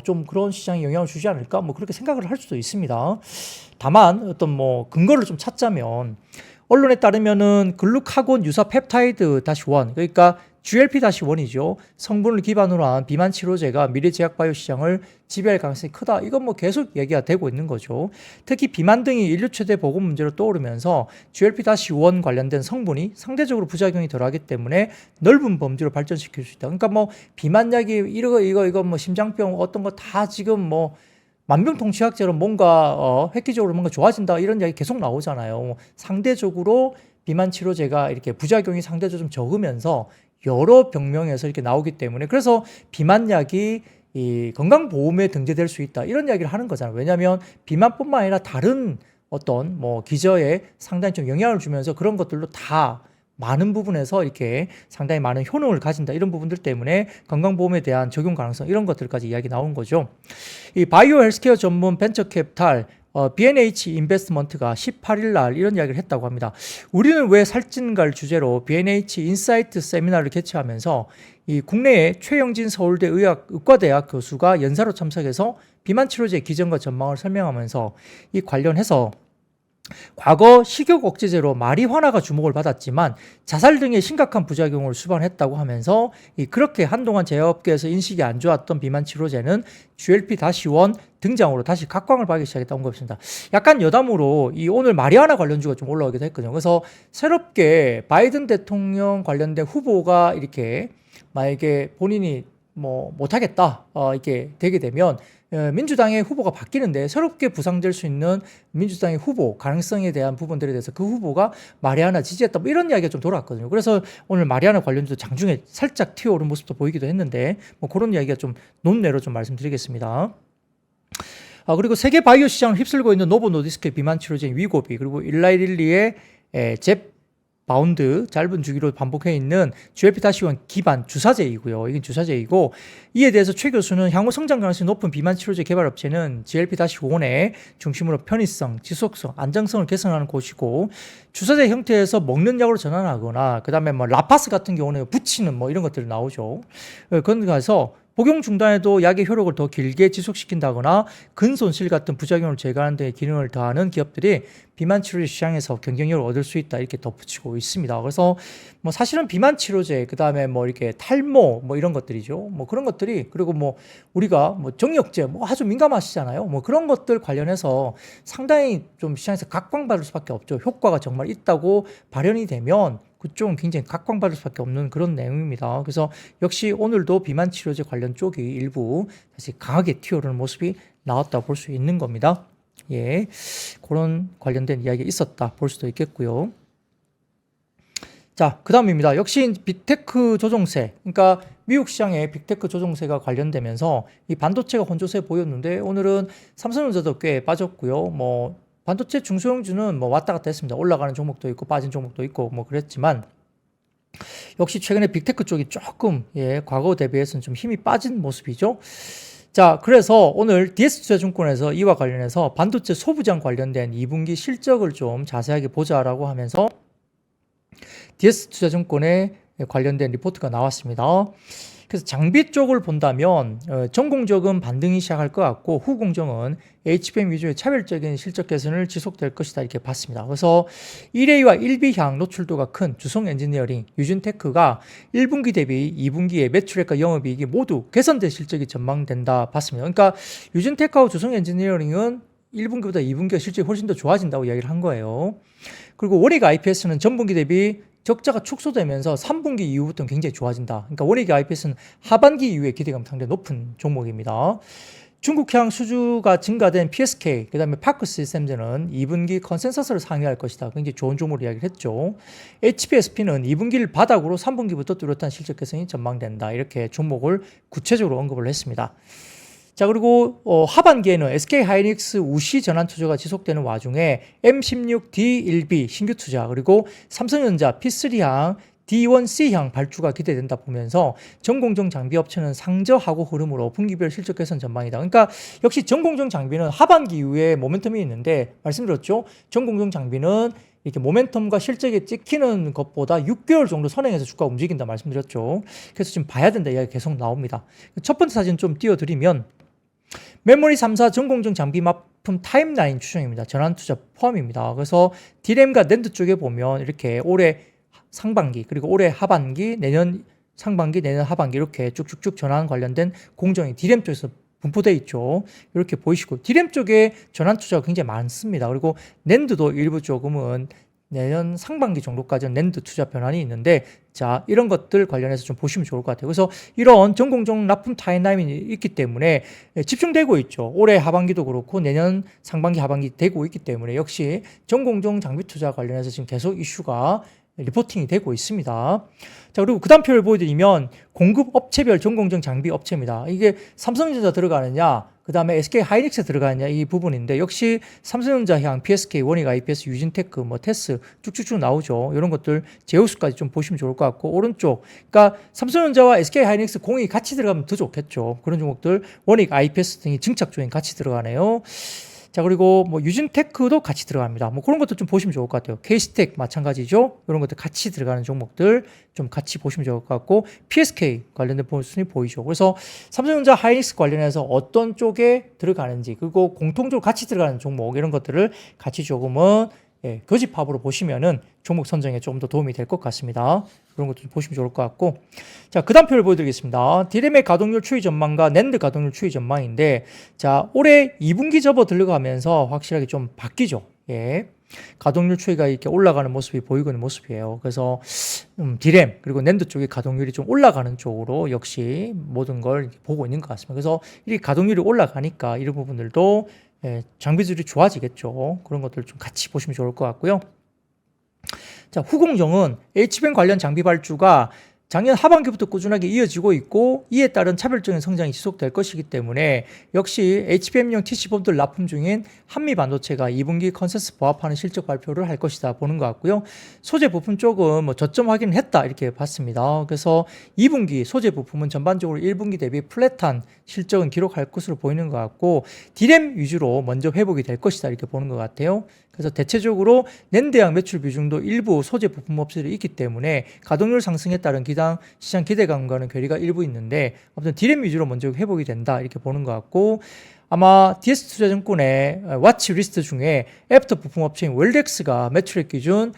좀 그런 시장에 영향을 주지 않을까? 뭐 그렇게 생각을 할 수도 있습니다. 다만 어떤 뭐 근거를 좀 찾자면 언론에 따르면은 글루카곤 유사 펩타이드 -1 그러니까 GLP-1이죠. 성분을 기반으로 한 비만 치료제가 미래 제약바이오 시장을 지배할 가능성이 크다. 이건 뭐 계속 얘기가 되고 있는 거죠. 특히 비만 등이 인류 최대 보건 문제로 떠오르면서 GLP-1 관련된 성분이 상대적으로 부작용이 덜하기 때문에 넓은 범주로 발전시킬 수 있다. 그러니까 뭐 비만약이 이거 뭐 심장병 어떤 거 다 지금 뭐 만병통치약제로 뭔가 획기적으로 뭔가 좋아진다 이런 이야기 계속 나오잖아요. 상대적으로 비만 치료제가 이렇게 부작용이 상대적으로 좀 적으면서 여러 병명에서 이렇게 나오기 때문에 그래서 비만약이 이 건강보험에 등재될 수 있다 이런 이야기를 하는 거잖아요. 왜냐하면 비만뿐만 아니라 다른 어떤 뭐 기저에 상당히 좀 영향을 주면서 그런 것들로 다 많은 부분에서 이렇게 상당히 많은 효능을 가진다 이런 부분들 때문에 건강보험에 대한 적용 가능성 이런 것들까지 이야기 나온 거죠. 이 바이오 헬스케어 전문 벤처 캐피탈 B&H 인베스트먼트가 18일 날 이런 이야기를 했다고 합니다. 우리는 왜 살찐가를 주제로 B&H 인사이트 세미나를 개최하면서 이 국내의 최영진 서울대 의과대학 교수가 연사로 참석해서 비만 치료제 기전과 전망을 설명하면서 이 관련해서 과거 식욕 억제제로 마리화나가 주목을 받았지만 자살 등의 심각한 부작용을 수반했다고 하면서 그렇게 한동안 제약업계에서 인식이 안 좋았던 비만 치료제는 GLP-1 등장으로 다시 각광을 받기 시작했다고 언급했습니다. 약간 여담으로 이 오늘 마리화나 관련주가 좀 올라오기도 했거든요. 그래서 새롭게 바이든 대통령 관련된 후보가 이렇게 만약에 본인이 뭐 못하겠다 이렇게 되게 되면 민주당의 후보가 바뀌는데 새롭게 부상될 수 있는 민주당의 후보 가능성에 대한 부분들에 대해서 그 후보가 마리아나 지지했다 뭐 이런 이야기가 좀 돌아왔거든요. 그래서 오늘 마리아나 관련주도 장중에 살짝 튀어오른 모습도 보이기도 했는데 뭐 그런 이야기가 좀 논외로 좀 말씀드리겠습니다. 그리고 세계 바이오 시장을 휩쓸고 있는 노보 노디스크의 비만 치료제인 위고비 그리고 일라이릴리의 잽 바운드 짧은 주기로 반복해 있는 GLP-1 기반 주사제이고요. 이건 주사제이고 이에 대해서 최 교수는 향후 성장 가능성이 높은 비만 치료제 개발 업체는 GLP-1의 중심으로 편의성, 지속성, 안정성을 개선하는 곳이고 주사제 형태에서 먹는 약으로 전환하거나 그다음에 뭐 라파스 같은 경우는 붙이는 뭐 이런 것들이 나오죠. 그런 가서 복용 중단에도 약의 효력을 더 길게 지속시킨다거나 근손실 같은 부작용을 제거하는 등의 기능을 더하는 기업들이 비만 치료제 시장에서 경쟁력을 얻을 수 있다 이렇게 덧붙이고 있습니다. 그래서 뭐 사실은 비만 치료제 그다음에 뭐 이렇게 탈모 뭐 이런 것들이죠. 뭐 그런 것들이 그리고 뭐 우리가 뭐 정력제 뭐 아주 민감하시잖아요. 뭐 그런 것들 관련해서 상당히 좀 시장에서 각광받을 수밖에 없죠. 효과가 정말 있다고 발현이 되면 그쪽은 굉장히 각광받을 수밖에 없는 그런 내용입니다. 그래서 역시 오늘도 비만 치료제 관련 쪽이 일부 다시 강하게 튀어오르는 모습이 나왔다고 볼 수 있는 겁니다. 예, 그런 관련된 이야기가 있었다 볼 수도 있겠고요. 자, 그 다음입니다. 역시 빅테크 조종세, 그러니까 미국 시장에 빅테크 조종세가 관련되면서 이 반도체가 혼조세 보였는데 오늘은 삼성전자도 꽤 빠졌고요. 뭐 반도체 중소형주는 뭐 왔다 갔다 했습니다. 올라가는 종목도 있고 빠진 종목도 있고 뭐 그랬지만 역시 최근에 빅테크 쪽이 조금 과거 대비해서는 좀 힘이 빠진 모습이죠. 자, 그래서 오늘 DS투자증권에서 이와 관련해서 반도체 소부장 관련된 2분기 실적을 좀 자세하게 보자라고 하면서 DS투자증권에 관련된 리포트가 나왔습니다. 그래서 장비 쪽을 본다면 전공정은 반등이 시작할 것 같고 후공정은 HBM 위주의 차별적인 실적 개선을 지속될 것이다 이렇게 봤습니다. 그래서 1A와 1B향 노출도가 큰 주성 엔지니어링, 유진테크가 1분기 대비 2분기에 매출액과 영업이익이 모두 개선된 실적이 전망된다 봤습니다. 그러니까 유진테크하고 주성 엔지니어링은 1분기보다 2분기가 실적이 훨씬 더 좋아진다고 이야기를 한 거예요. 그리고 원익 IPS는 전분기 대비 적자가 축소되면서 3분기 이후부터는 굉장히 좋아진다. 그러니까 원익 IPS는 하반기 이후에 기대감 상당히 높은 종목입니다. 중국향 수주가 증가된 PSK, 그 다음에 파크 시스템즈는 2분기 컨센서스를 상회할 것이다. 굉장히 좋은 종목으로 이야기를 했죠. HPSP는 2분기를 바닥으로 3분기부터 뚜렷한 실적 개선이 전망된다. 이렇게 종목을 구체적으로 언급을 했습니다. 자, 그리고 하반기에는 SK하이닉스 우시 전환 투자가 지속되는 와중에 M16D1B 신규 투자 그리고 삼성전자 P3향 D1C향 발주가 기대된다 보면서 전공정 장비 업체는 상저하고 흐름으로 분기별 실적 개선 전망이다. 그러니까 역시 전공정 장비는 하반기 이후에 모멘텀이 있는데 말씀드렸죠. 전공정 장비는 이렇게 모멘텀과 실적에 찍히는 것보다 6개월 정도 선행해서 주가가 움직인다 말씀드렸죠. 그래서 지금 봐야 된다 이야기 계속 나옵니다. 첫 번째 사진 좀 띄워드리면 메모리 3사 전공정 장비 납품 타임라인 추정입니다. 전환 투자 포함입니다. 그래서 D램과 낸드 쪽에 보면 이렇게 올해 상반기, 그리고 올해 하반기, 내년 상반기, 내년 하반기 이렇게 쭉쭉쭉 전환 관련된 공정이 D램 쪽에서 분포되어 있죠. 이렇게 보이시고 D램 쪽에 전환 투자가 굉장히 많습니다. 그리고 낸드도 일부 조금은 내년 상반기 정도까지는 낸드 투자 변환이 있는데, 자, 이런 것들 관련해서 좀 보시면 좋을 것 같아요. 그래서 이런 전공정 납품 타임라인이 있기 때문에 집중되고 있죠. 올해 하반기도 그렇고 내년 상반기 하반기 되고 있기 때문에 역시 전공정 장비 투자 관련해서 지금 계속 이슈가 리포팅이 되고 있습니다. 자, 그리고 그 다음 표를 보여드리면 공급 업체별 전공정 장비 업체입니다. 이게 삼성전자 들어가느냐, 그 다음에 SK 하이닉스 들어가느냐, 이 부분인데, 역시 삼성전자향, PSK, 원익 IPS, 유진테크, 뭐 테스 쭉쭉쭉 나오죠. 이런 것들 제우스까지 좀 보시면 좋을 것 같고, 오른쪽, 그러니까 삼성전자와 SK 하이닉스 공익이 같이 들어가면 더 좋겠죠. 그런 종목들 원익 IPS 등이 증착 조인 같이 들어가네요. 자, 그리고 뭐 유진테크도 같이 들어갑니다. 뭐 그런 것도 좀 보시면 좋을 것 같아요. K스택 마찬가지죠. 이런 것들 같이 들어가는 종목들 좀 같이 보시면 좋을 것 같고, PSK 관련된 모습이 보이죠. 그래서 삼성전자 하이닉스 관련해서 어떤 쪽에 들어가는지, 그리고 공통적으로 같이 들어가는 종목, 이런 것들을 같이 조금은 교집합으로 보시면은 종목 선정에 좀 더 도움이 될 것 같습니다. 그런 것도 좀 보시면 좋을 것 같고, 자, 그 다음 표를 보여드리겠습니다. D램의 가동률 추이 전망과 낸드 가동률 추이 전망인데, 자, 올해 2분기 접어 들어가면서 확실하게 좀 바뀌죠. 예. 가동률 추이가 이렇게 올라가는 모습이 보이고 있는 모습이에요. 그래서 D램 그리고 낸드 쪽의 가동률이 좀 올라가는 쪽으로 역시 모든 걸 보고 있는 것 같습니다. 그래서 이렇게 가동률이 올라가니까 이런 부분들도 장비들이 좋아지겠죠. 그런 것들 좀 같이 보시면 좋을 것 같고요. 자, 후공정은 HBM 관련 장비 발주가 작년 하반기부터 꾸준하게 이어지고 있고, 이에 따른 차별적인 성장이 지속될 것이기 때문에 역시 HBM용 TC본들 납품 중인 한미반도체가 2분기 컨센서스 부합하는 실적 발표를 할 것이다 보는 것 같고요. 소재 부품 쪽은 뭐 저점 확인을 했다 이렇게 봤습니다. 그래서 2분기 소재 부품은 전반적으로 1분기 대비 플랫한 실적은 기록할 것으로 보이는 것 같고, D램 위주로 먼저 회복이 될 것이다 이렇게 보는 것 같아요. 그래서 대체적으로 낸드양 매출 비중도 일부 소재 부품 업체들이 있기 때문에 가동률 상승에 따른 시장 기대감과는 괴리가 일부 있는데, 아무튼 D램 위주로 먼저 회복이 된다 이렇게 보는 것 같고, 아마 DS투자증권의 와치 리스트 중에 애프터 부품 업체인 월덱스가 매출액 기준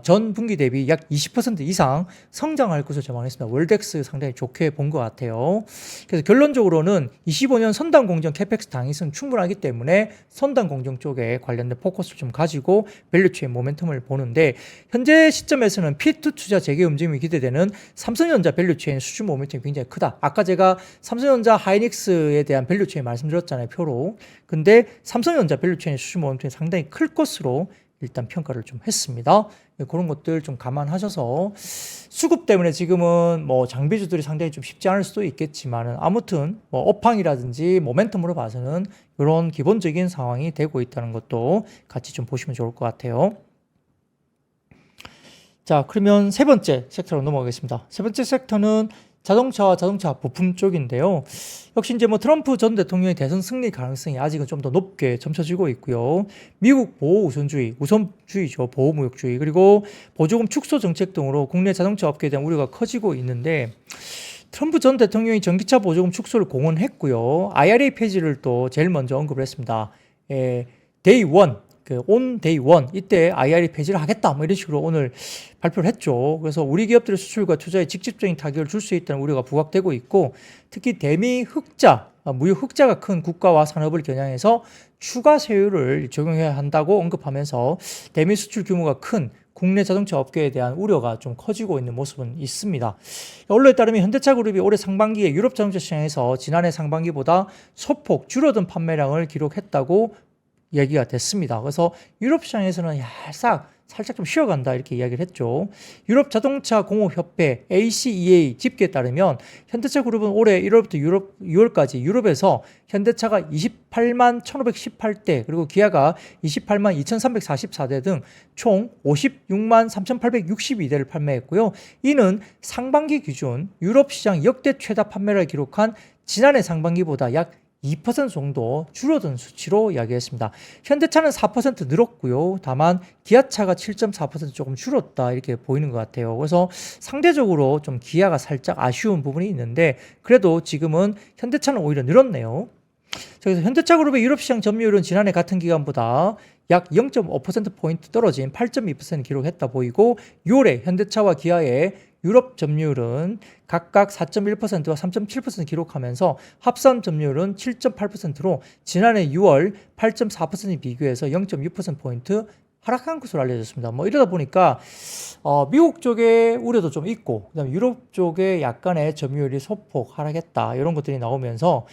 전 분기 대비 약 20% 이상 성장할 것으로 전망했습니다. 월덱스 상당히 좋게 본 것 같아요. 그래서 결론적으로는 25년 선단 공정 캐펙스 당위성 충분하기 때문에 선단 공정 쪽에 관련된 포커스를 좀 가지고 밸류체인 모멘텀을 보는데, 현재 시점에서는 P2 투자 재개 움직임이 기대되는 삼성전자 밸류체인 수준 모멘텀이 굉장히 크다. 아까 제가 삼성전자 하이닉스에 대한 밸류체인 말씀드렸잖아요, 표로. 근데 삼성전자 밸류체인 수준 모멘텀이 상당히 클 것으로 일단 평가를 좀 했습니다. 그런 것들 좀 감안하셔서, 수급 때문에 지금은 뭐 장비주들이 상당히 좀 쉽지 않을 수도 있겠지만은, 아무튼 뭐 업황이라든지 모멘텀으로 봐서는 이런 기본적인 상황이 되고 있다는 것도 같이 좀 보시면 좋을 것 같아요. 자, 그러면 세 번째 섹터로 넘어가겠습니다. 세 번째 섹터는 자동차와 자동차 부품 쪽인데요. 역시 이제 뭐 트럼프 전 대통령의 대선 승리 가능성이 아직은 좀 더 높게 점쳐지고 있고요. 미국 보호 우선주의죠. 보호무역주의, 그리고 보조금 축소 정책 등으로 국내 자동차 업계에 대한 우려가 커지고 있는데, 트럼프 전 대통령이 전기차 보조금 축소를 공언했고요. IRA 폐지를 또 제일 먼저 언급을 했습니다. 데이 원, 온 데이 원 이때 IRA 폐지를 하겠다 뭐 이런 식으로 오늘 발표를 했죠. 그래서 우리 기업들의 수출과 투자에 직접적인 타격을 줄 수 있다는 우려가 부각되고 있고, 특히 대미 흑자, 무역 흑자가 큰 국가와 산업을 겨냥해서 추가 세율을 적용해야 한다고 언급하면서 대미 수출 규모가 큰 국내 자동차 업계에 대한 우려가 좀 커지고 있는 모습은 있습니다. 언론에 따르면 현대차그룹이 올해 상반기에 유럽 자동차 시장에서 지난해 상반기보다 소폭 줄어든 판매량을 기록했다고 얘기가 됐습니다. 그래서 유럽 시장에서는 살짝 좀 쉬어간다 이렇게 이야기를 했죠. 유럽 자동차 공업협회 ACEA 집계에 따르면 현대차 그룹은 올해 1월부터 6월까지 유럽에서 현대차가 28만 1,518대, 그리고 기아가 28만 2,344대 등 총 56만 3,862대를 판매했고요. 이는 상반기 기준 유럽 시장 역대 최다 판매를 기록한 지난해 상반기보다 약 2% 정도 줄어든 수치로 이야기했습니다. 현대차는 4% 늘었고요. 다만 기아차가 7.4% 조금 줄었다 이렇게 보이는 것 같아요. 그래서 상대적으로 좀 기아가 살짝 아쉬운 부분이 있는데, 그래도 지금은 현대차는 오히려 늘었네요. 그래서 현대차그룹의 유럽시장 점유율은 지난해 같은 기간보다 약 0.5%포인트 떨어진 8.2% 기록했다 보이고 6월에 현대차와 기아의 유럽 점유율은 각각 4.1%와 3.7% 기록하면서 합산 점유율은 7.8%로 지난해 6월 8.4% 비교해서 0.6%포인트 하락한 것으로 알려졌습니다. 뭐 이러다 보니까 미국 쪽에 우려도 좀 있고 그다음에 유럽 쪽에 약간의 점유율이 소폭 하락했다 이런 것들이 나오면서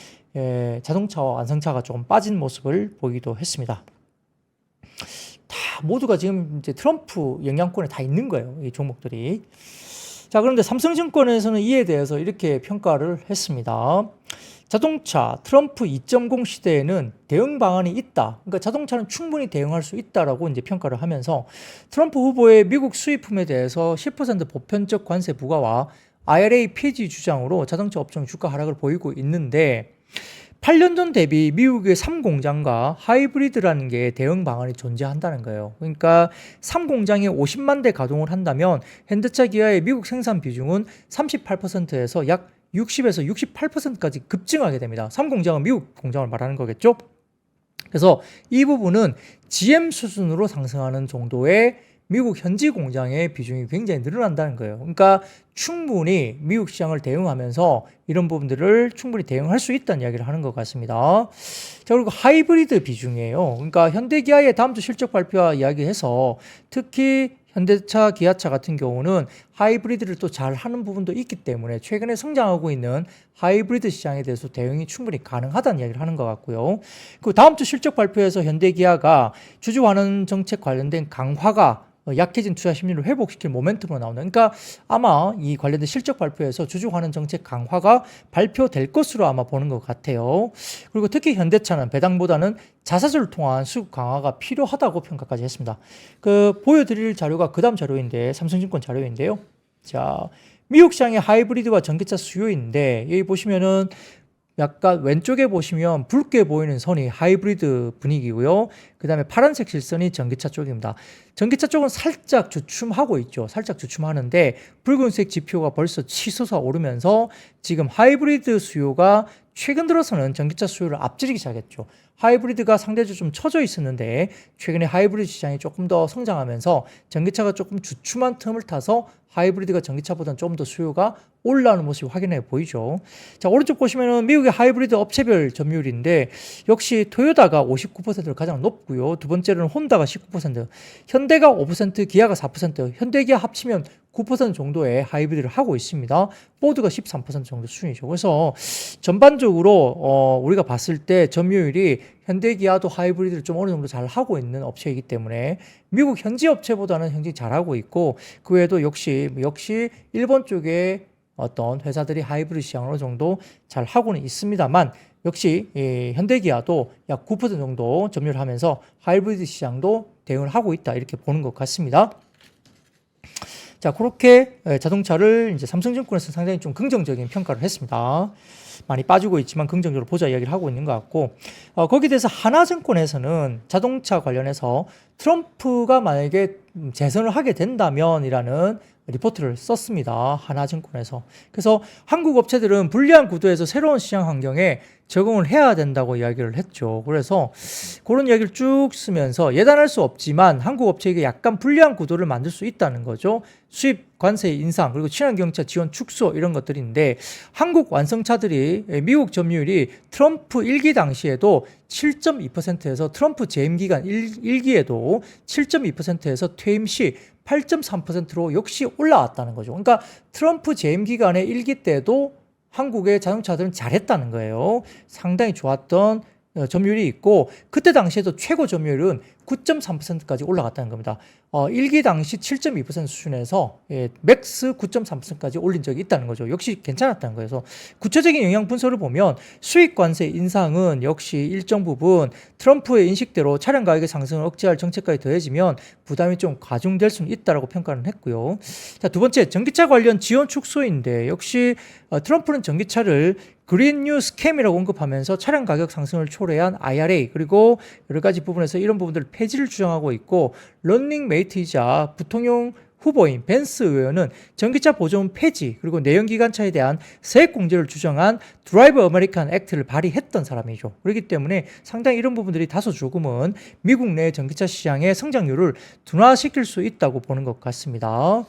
자동차와 완성차가 조금 빠진 모습을 보이기도 했습니다. 다 모두가 지금 이제 트럼프 영향권에 다 있는 거예요. 이 종목들이. 자, 그런데 삼성증권에서는 이에 대해서 이렇게 평가를 했습니다. 자동차 트럼프 2.0 시대에는 대응 방안이 있다. 그러니까 자동차는 충분히 대응할 수 있다라고 이제 평가를 하면서 트럼프 후보의 미국 수입품에 대해서 10% 보편적 관세 부과와 IRA 폐지 주장으로 자동차 업종 주가 하락을 보이고 있는데 8년 전 대비 미국의 3공장과 하이브리드라는 게 대응 방안이 존재한다는 거예요. 그러니까 3공장이 50만 대 가동을 한다면 현대차 기아의 미국 생산 비중은 38%에서 약 60에서 68%까지 급증하게 됩니다. 3공장은 미국 공장을 말하는 거겠죠. 그래서 이 부분은 GM 수준으로 상승하는 정도의 미국 현지 공장의 비중이 굉장히 늘어난다는 거예요. 그러니까 충분히 미국 시장을 대응하면서 이런 부분들을 충분히 대응할 수 있다는 이야기를 하는 것 같습니다. 자, 그리고 하이브리드 비중이에요. 그러니까 현대기아의 다음 주 실적 발표와 이야기해서 특히 현대차, 기아차 같은 경우는 하이브리드를 또 잘 하는 부분도 있기 때문에 최근에 성장하고 있는 하이브리드 시장에 대해서 대응이 충분히 가능하다는 이야기를 하는 것 같고요. 그 다음 주 실적 발표에서 현대기아가 주주환원 정책 관련된 강화가 약해진 투자 심리를 회복시킬 모멘텀으로 나오는 그러니까 아마 이 관련된 실적 발표에서 주주환원 정책 강화가 발표될 것으로 아마 보는 것 같아요. 그리고 특히 현대차는 배당보다는 자사주를 통한 수급 강화가 필요하다고 평가까지 했습니다. 보여드릴 자료가 그 다음 자료인데 삼성증권 자료인데요. 자, 미국 시장의 하이브리드와 전기차 수요인데 여기 보시면은 약간 왼쪽에 보시면 붉게 보이는 선이 하이브리드 분위기고요. 그 다음에 파란색 실선이 전기차 쪽입니다. 전기차 쪽은 살짝 주춤하고 있죠. 살짝 주춤하는데 붉은색 지표가 벌써 치솟아 오르면서 지금 하이브리드 수요가 최근 들어서는 전기차 수요를 앞지르기 시작했죠. 하이브리드가 상대적으로 좀 처져 있었는데 최근에 하이브리드 시장이 조금 더 성장하면서 전기차가 조금 주춤한 틈을 타서 하이브리드가 전기차보다는 좀 더 수요가 올라오는 모습이 확인해 보이죠. 자, 오른쪽 보시면은 미국의 하이브리드 업체별 점유율인데 역시 토요타가 59%를 가장 높고요. 두 번째로는 혼다가 19%, 현대가 5%, 기아가 4%, 현대기아 합치면 9% 정도의 하이브리드를 하고 있습니다. 포드가 13% 정도 수준이죠. 그래서 전반적으로 우리가 봤을 때 점유율이 현대기아도 하이브리드를 좀 어느 정도 잘 하고 있는 업체이기 때문에 미국 현지 업체보다는 굉장히 잘하고 있고 그 외에도 역시 일본 쪽에 어떤 회사들이 하이브리드 시장을 어느 정도 잘 하고는 있습니다만 역시 현대기아도 약 9% 정도 점유를 하면서 하이브리드 시장도 대응을 하고 있다 이렇게 보는 것 같습니다. 자, 그렇게 자동차를 이제 삼성증권에서 상당히 좀 긍정적인 평가를 했습니다. 많이 빠지고 있지만 긍정적으로 보자 이야기를 하고 있는 것 같고 거기에 대해서 하나증권에서는 자동차 관련해서 트럼프가 만약에 재선을 하게 된다면이라는 리포트를 썼습니다. 하나증권에서. 그래서 한국 업체들은 불리한 구도에서 새로운 시장 환경에 적응을 해야 된다고 이야기를 했죠. 그래서 그런 이야기를 쭉 쓰면서 예단할 수 없지만 한국 업체에게 약간 불리한 구도를 만들 수 있다는 거죠. 수입 관세 인상 그리고 친환경차 지원 축소 이런 것들인데 한국 완성차들이 미국 점유율이 트럼프 1기 당시에도 7.2%에서 트럼프 재임 기간 1기에도 7.2%에서 퇴임 시 8.3%로 역시 올라왔다는 거죠. 그러니까 트럼프 재임 기간의 1기 때도 한국의 자동차들은 잘했다는 거예요. 상당히 좋았던 점유율이 있고 그때 당시에도 최고 점유율은 9.3%까지 올라갔다는 겁니다. 1기 당시 7.2% 수준에서 맥스 9.3%까지 올린 적이 있다는 거죠. 역시 괜찮았다는 거예요. 그래서 구체적인 영향 분석을 보면 수익 관세 인상은 역시 일정 부분 트럼프의 인식대로 차량 가격의 상승을 억제할 정책까지 더해지면 부담이 좀 가중될 수는 있다라고 평가를 했고요. 자, 두 번째 전기차 관련 지원 축소인데 역시 트럼프는 전기차를 그린 뉴 스캠이라고 언급하면서 차량 가격 상승을 초래한 IRA 그리고 여러 가지 부분에서 이런 부분들을 폐지를 주장하고 있고 런닝 메이트이자 부통령 후보인 벤스 의원은 전기차 보조금 폐지 그리고 내연기관차에 대한 세액 공제를 주장한 드라이브 아메리칸 액트를 발의했던 사람이죠. 그렇기 때문에 상당히 이런 부분들이 다소 조금은 미국 내 전기차 시장의 성장률을 둔화시킬 수 있다고 보는 것 같습니다.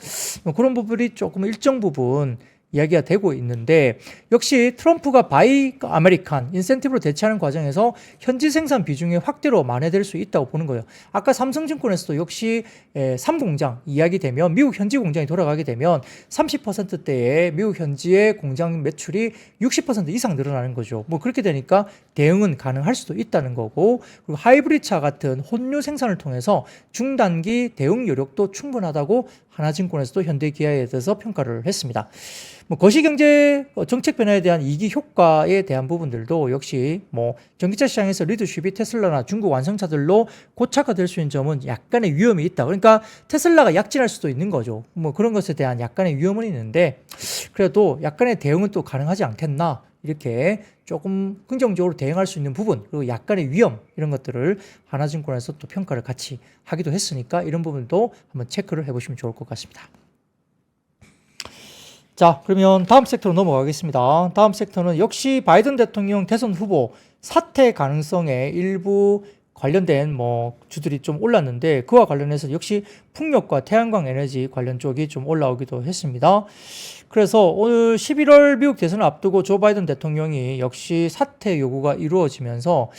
그런 부분이 조금 일정 부분 이야기가 되고 있는데 역시 트럼프가 바이 아메리칸 인센티브로 대체하는 과정에서 현지 생산 비중이 확대로 만회될 수 있다고 보는 거예요. 아까 삼성증권에서도 역시 3공장 이야기되면 미국 현지 공장이 돌아가게 되면 30%대의 미국 현지의 공장 매출이 60% 이상 늘어나는 거죠. 뭐 그렇게 되니까 대응은 가능할 수도 있다는 거고 그리고 하이브리드차 같은 혼료 생산을 통해서 중단기 대응 여력도 충분하다고 하나증권에서도 현대기아에 대해서 평가를 했습니다. 뭐 거시경제 정책 변화에 대한 이기 효과에 대한 부분들도 역시 뭐 전기차 시장에서 리더십이 테슬라나 중국 완성차들로 고착화될 수 있는 점은 약간의 위험이 있다. 그러니까 테슬라가 약진할 수도 있는 거죠. 뭐 그런 것에 대한 약간의 위험은 있는데 그래도 약간의 대응은 또 가능하지 않겠나. 이렇게 조금 긍정적으로 대응할 수 있는 부분 그리고 약간의 위험 이런 것들을 하나증권에서 또 평가를 같이 하기도 했으니까 이런 부분도 한번 체크를 해보시면 좋을 것 같습니다. 자, 그러면 다음 섹터로 넘어가겠습니다. 다음 섹터는 역시 바이든 대통령 대선 후보 사퇴 가능성에 일부 관련된 뭐 주들이 좀 올랐는데 그와 관련해서 역시 풍력과 태양광 에너지 관련 쪽이 좀 올라오기도 했습니다. 그래서 오늘 11월 미국 대선을 앞두고 조 바이든 대통령이 역시 사퇴 요구가 이루어지면서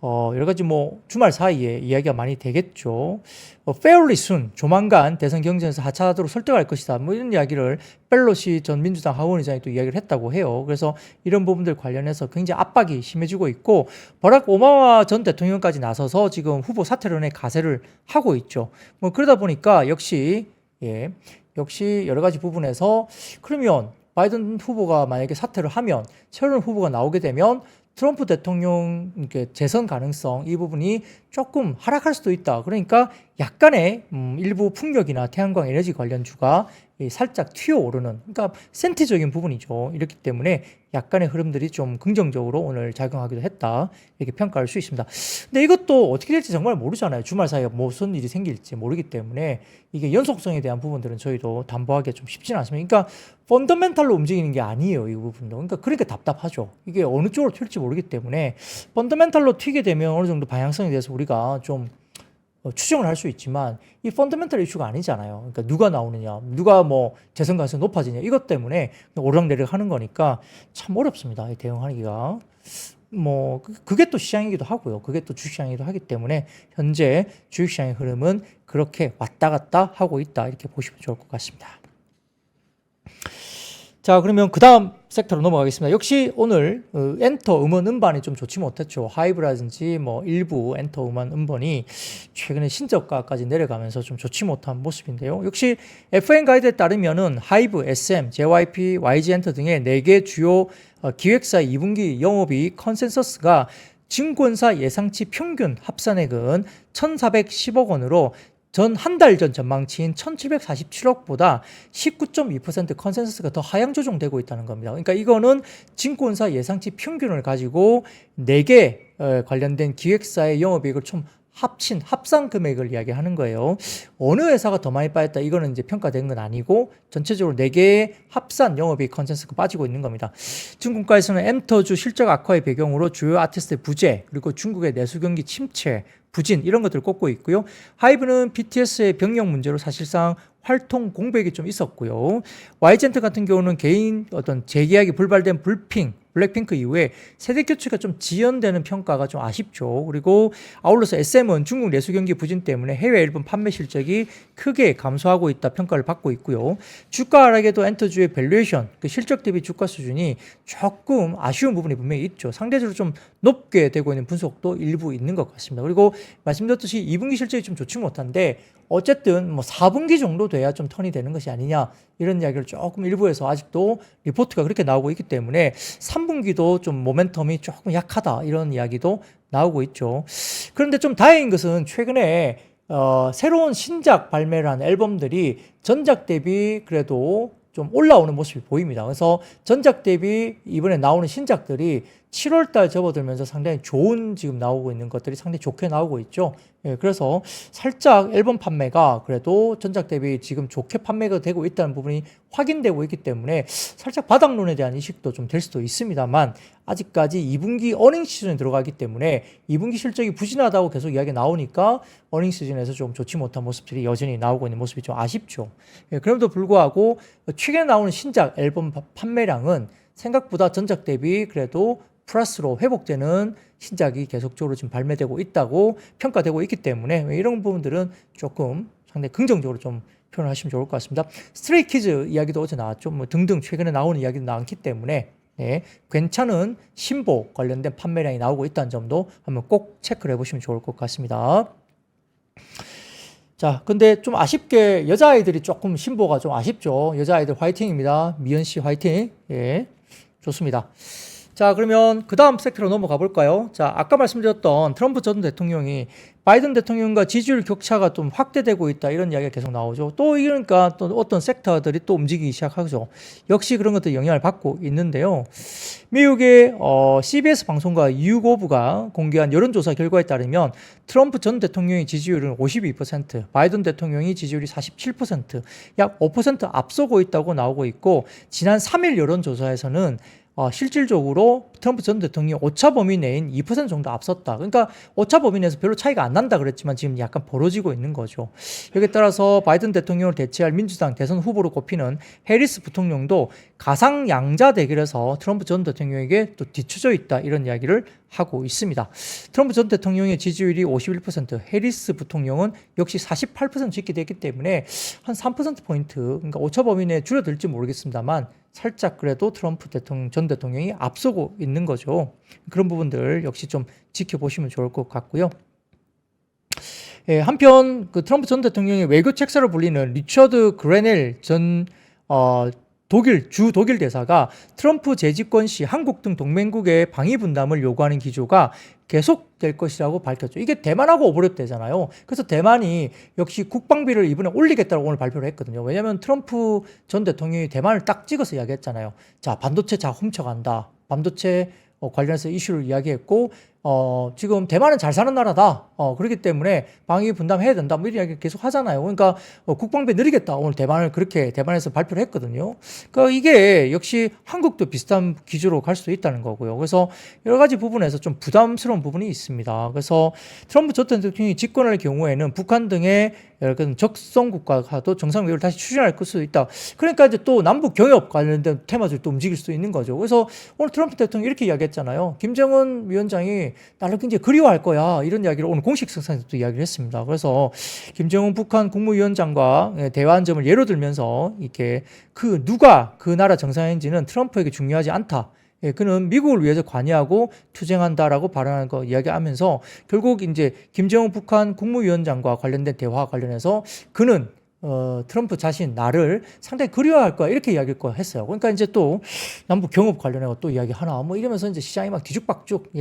여러 가지 뭐 주말 사이에 이야기가 많이 되겠죠. fairly soon 조만간 대선 경쟁에서 하차하도록 설득할 것이다. 뭐 이런 이야기를 펠로시 전 민주당 하원의장이 또 이야기를 했다고 해요. 그래서 이런 부분들 관련해서 굉장히 압박이 심해지고 있고 버락 오바마 전 대통령까지 나서서 지금 후보 사퇴론에 가세를 하고 있죠. 뭐 그러다 보니까 역시 여러 가지 부분에서 그러면 바이든 후보가 만약에 사퇴를 하면 새로운 후보가 나오게 되면 트럼프 대통령 재선 가능성 이 부분이 조금 하락할 수도 있다. 그러니까 약간의 일부 풍력이나 태양광 에너지 관련주가 살짝 튀어오르는 그러니까 센티적인 부분이죠. 이렇기 때문에 약간의 흐름들이 좀 긍정적으로 오늘 작용하기도 했다. 이렇게 평가할 수 있습니다. 근데 이것도 어떻게 될지 정말 모르잖아요. 주말 사이에 무슨 일이 생길지 모르기 때문에 이게 연속성에 대한 부분들은 저희도 담보하기가 좀 쉽지는 않습니다. 그러니까 펀더멘탈로 움직이는 게 아니에요. 이 부분도. 그러니까 답답하죠. 이게 어느 쪽으로 튈지 모르기 때문에 펀더멘탈로 튀게 되면 어느 정도 방향성에 대해서 우리가 좀 추정을 할 수 있지만 이 펀더멘탈 이슈가 아니잖아요. 그러니까 누가 나오느냐, 누가 뭐 재선 가능성이 높아지냐 이것 때문에 오르락내리락 하는 거니까 참 어렵습니다. 이 대응하기가. 뭐 그게 또 시장이기도 하고요. 그게 또 주식시장이기도 하기 때문에 현재 주식시장의 흐름은 그렇게 왔다 갔다 하고 있다. 이렇게 보시면 좋을 것 같습니다. 자, 그러면 그 다음 섹터로 넘어가겠습니다. 역시 오늘 엔터 음원 음반이 좀 좋지 못했죠. 하이브라든지 뭐 일부 엔터 음원 음반이 최근에 신저가까지 내려가면서 좀 좋지 못한 모습인데요. 역시 FN 가이드에 따르면은 하이브, SM, JYP, YG 엔터 등의 4개 주요 기획사 2분기 영업이익 컨센서스가 증권사 예상치 평균 합산액은 1,410억 원으로 전 한 달 전 전망치인 1,747억보다 19.2% 컨센서스가 더 하향 조정되고 있다는 겁니다. 그러니까 이거는 증권사 예상치 평균을 가지고 4개 관련된 기획사의 영업이익을 좀 합친 합산 금액을 이야기하는 거예요. 어느 회사가 더 많이 빠졌다 이거는 이제 평가된 건 아니고 전체적으로 4개의 합산 영업이익 컨센서스가 빠지고 있는 겁니다. 증권가에서는 엠터주 실적 악화의 배경으로 주요 아티스트의 부재 그리고 중국의 내수 경기 침체 부진 이런 것들을 꼽고 있고요. 하이브는 BTS의 병역 문제로 사실상 활동 공백이 좀 있었고요. YG엔터 같은 경우는 개인 어떤 재계약이 불발된 블랙핑크 이후에 세대 교체가 좀 지연되는 평가가 좀 아쉽죠. 그리고 아울러서 SM은 중국 내수 경기 부진 때문에 해외 앨범 판매 실적이 크게 감소하고 있다 평가를 받고 있고요. 주가 하락에도 엔터주의 밸류에이션, 그 실적 대비 주가 수준이 조금 아쉬운 부분이 분명히 있죠. 상대적으로 좀 높게 되고 있는 분석도 일부 있는 것 같습니다. 그리고 말씀드렸듯이 2분기 실적이 좀 좋지 못한데 어쨌든 뭐 4분기 정도 돼야 좀 턴이 되는 것이 아니냐 이런 이야기를 조금 일부에서 아직도 리포트가 그렇게 나오고 있기 때문에 3분기도 좀 모멘텀이 조금 약하다 이런 이야기도 나오고 있죠. 그런데 좀 다행인 것은 최근에 새로운 신작 발매를 한 앨범들이 전작 대비 그래도 좀 올라오는 모습이 보입니다. 그래서 전작 대비 이번에 나오는 신작들이 7월 달 접어들면서 상당히 좋은 지금 나오고 있는 것들이 상당히 좋게 나오고 있죠. 예, 그래서 살짝 앨범 판매가 그래도 전작 대비 지금 좋게 판매가 되고 있다는 부분이 확인되고 있기 때문에 살짝 바닥론에 대한 인식도 좀 될 수도 있습니다만 아직까지 2분기 어닝 시즌에 들어가기 때문에 2분기 실적이 부진하다고 계속 이야기 나오니까 어닝 시즌에서 좀 좋지 못한 모습들이 여전히 나오고 있는 모습이 좀 아쉽죠. 예, 그럼에도 불구하고 최근에 나오는 신작 앨범 판매량은 생각보다 전작 대비 그래도 플러스로 회복되는 신작이 계속적으로 지금 발매되고 있다고 평가되고 있기 때문에 이런 부분들은 조금 상당히 긍정적으로 좀 표현을 하시면 좋을 것 같습니다. 스트레이키즈 이야기도 어제 나왔죠. 뭐 등등 최근에 나오는 이야기도 많기 때문에 네, 괜찮은 신보 관련된 판매량이 나오고 있다는 점도 한번 꼭 체크를 해보시면 좋을 것 같습니다. 자, 근데 좀 아쉽게 여자아이들이 조금 신보가 좀 아쉽죠. 여자아이들 화이팅입니다. 미연 씨 화이팅. 예, 좋습니다. 자, 그러면 그 다음 섹터로 넘어가 볼까요? 자, 아까 말씀드렸던 트럼프 전 대통령이 바이든 대통령과 지지율 격차가 좀 확대되고 있다 이런 이야기가 계속 나오죠. 또 이러니까 또 어떤 섹터들이 또 움직이기 시작하죠. 역시 그런 것들 영향을 받고 있는데요. 미국의 CBS 방송과 유고브가 공개한 여론조사 결과에 따르면 트럼프 전 대통령의 지지율은 52%, 바이든 대통령이 지지율이 47%, 약 5% 앞서고 있다고 나오고 있고 지난 3일 여론조사에서는 실질적으로 트럼프 전 대통령이 오차 범위 내인 2% 정도 앞섰다. 그러니까 오차 범위 내에서 별로 차이가 안 난다 그랬지만 지금 약간 벌어지고 있는 거죠. 여기에 따라서 바이든 대통령을 대체할 민주당 대선 후보로 꼽히는 해리스 부통령도 가상 양자 대결에서 트럼프 전 대통령에게 또 뒤처져 있다 이런 이야기를 하고 있습니다. 트럼프 전 대통령의 지지율이 51%, 해리스 부통령은 역시 48% 찍게 됐기 때문에 한 3%포인트, 그러니까 오차 범위 내에 줄어들지 모르겠습니다만 살짝 그래도 트럼프 전 대통령이 앞서고 있는 거죠. 그런 부분들 역시 좀 지켜보시면 좋을 것 같고요. 예, 한편 그 트럼프 전 대통령의 외교 책사로 불리는 리처드 그레넬 전 독일 대사가 트럼프 재집권 시 한국 등 동맹국의 방위 분담을 요구하는 기조가 계속될 것이라고 밝혔죠. 이게 대만하고 오버랩되잖아요. 그래서 대만이 역시 국방비를 이번에 올리겠다고 오늘 발표를 했거든요. 왜냐하면 트럼프 전 대통령이 대만을 딱 찍어서 이야기했잖아요. 자, 반도체 자 훔쳐간다. 반도체 관련해서 이슈를 이야기했고 지금 대만은 잘 사는 나라다. 그렇기 때문에 방위 분담해야 된다. 뭐 이런 이야기 계속 하잖아요. 그러니까 국방비 늘리겠다. 오늘 대만에서 발표를 했거든요. 그러니까 이게 역시 한국도 비슷한 기조로 갈 수도 있다는 거고요. 그래서 여러 가지 부분에서 좀 부담스러운 부분이 있습니다. 그래서 트럼프 전 대통령이 집권할 경우에는 북한 등의 여러 적성 국가와도 정상회의를 다시 추진할 수도 있다. 그러니까 이제 또 남북 경협 관련된 테마들이 또 움직일 수 있는 거죠. 그래서 오늘 트럼프 대통령이 이렇게 이야기했잖아요. 김정은 위원장이 나를 굉장히 그리워할 거야. 이런 이야기를 오늘 공식 성상에서도 이야기를 했습니다. 그래서 김정은 북한 국무위원장과 대화한 점을 예로 들면서 이렇게 누가 그 나라 정상인지는 트럼프에게 중요하지 않다. 그는 미국을 위해서 관여하고 투쟁한다라고 발언한 거 이야기하면서 결국 이제 김정은 북한 국무위원장과 관련된 대화 관련해서 그는 트럼프 자신 나를 상당히 그리워할 거야 이렇게 이야기를 했어요. 그러니까 이제 또 남북 경협 관련해서 또 이야기 하나 뭐 이러면서 이제 시장이 막 뒤죽박죽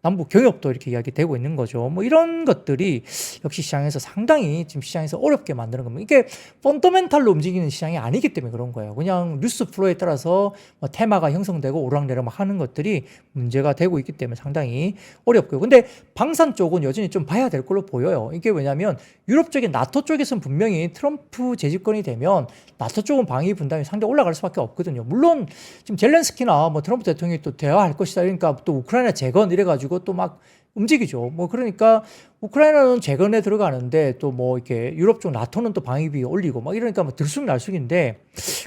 남북 경협도 이렇게 이야기되고 있는 거죠. 뭐 이런 것들이 역시 시장에서 상당히 지금 시장에서 어렵게 만드는 겁니다. 이게 펀더멘탈로 움직이는 시장이 아니기 때문에 그런 거예요. 그냥 뉴스 플로우에 따라서 뭐 테마가 형성되고 오락내락 막 하는 것들이 문제가 되고 있기 때문에 상당히 어렵고요. 근데 방산 쪽은 여전히 좀 봐야 될 걸로 보여요. 이게 왜냐하면 유럽 쪽에 나토 쪽에서는 분명히 트럼프 재집권이 되면 나토 쪽은 방위 분담이 상당히 올라갈 수밖에 없거든요. 물론 지금 젤렌스키나 뭐 트럼프 대통령이 또 대화할 것이다. 그러니까 또 우크라이나 재건 이래가지고 또 막 움직이죠. 뭐 그러니까 우크라이나는 재건에 들어가는데 또 뭐 이렇게 유럽 쪽 나토는 또 방위비 올리고 막 이러니까 뭐 들쑥날쑥인데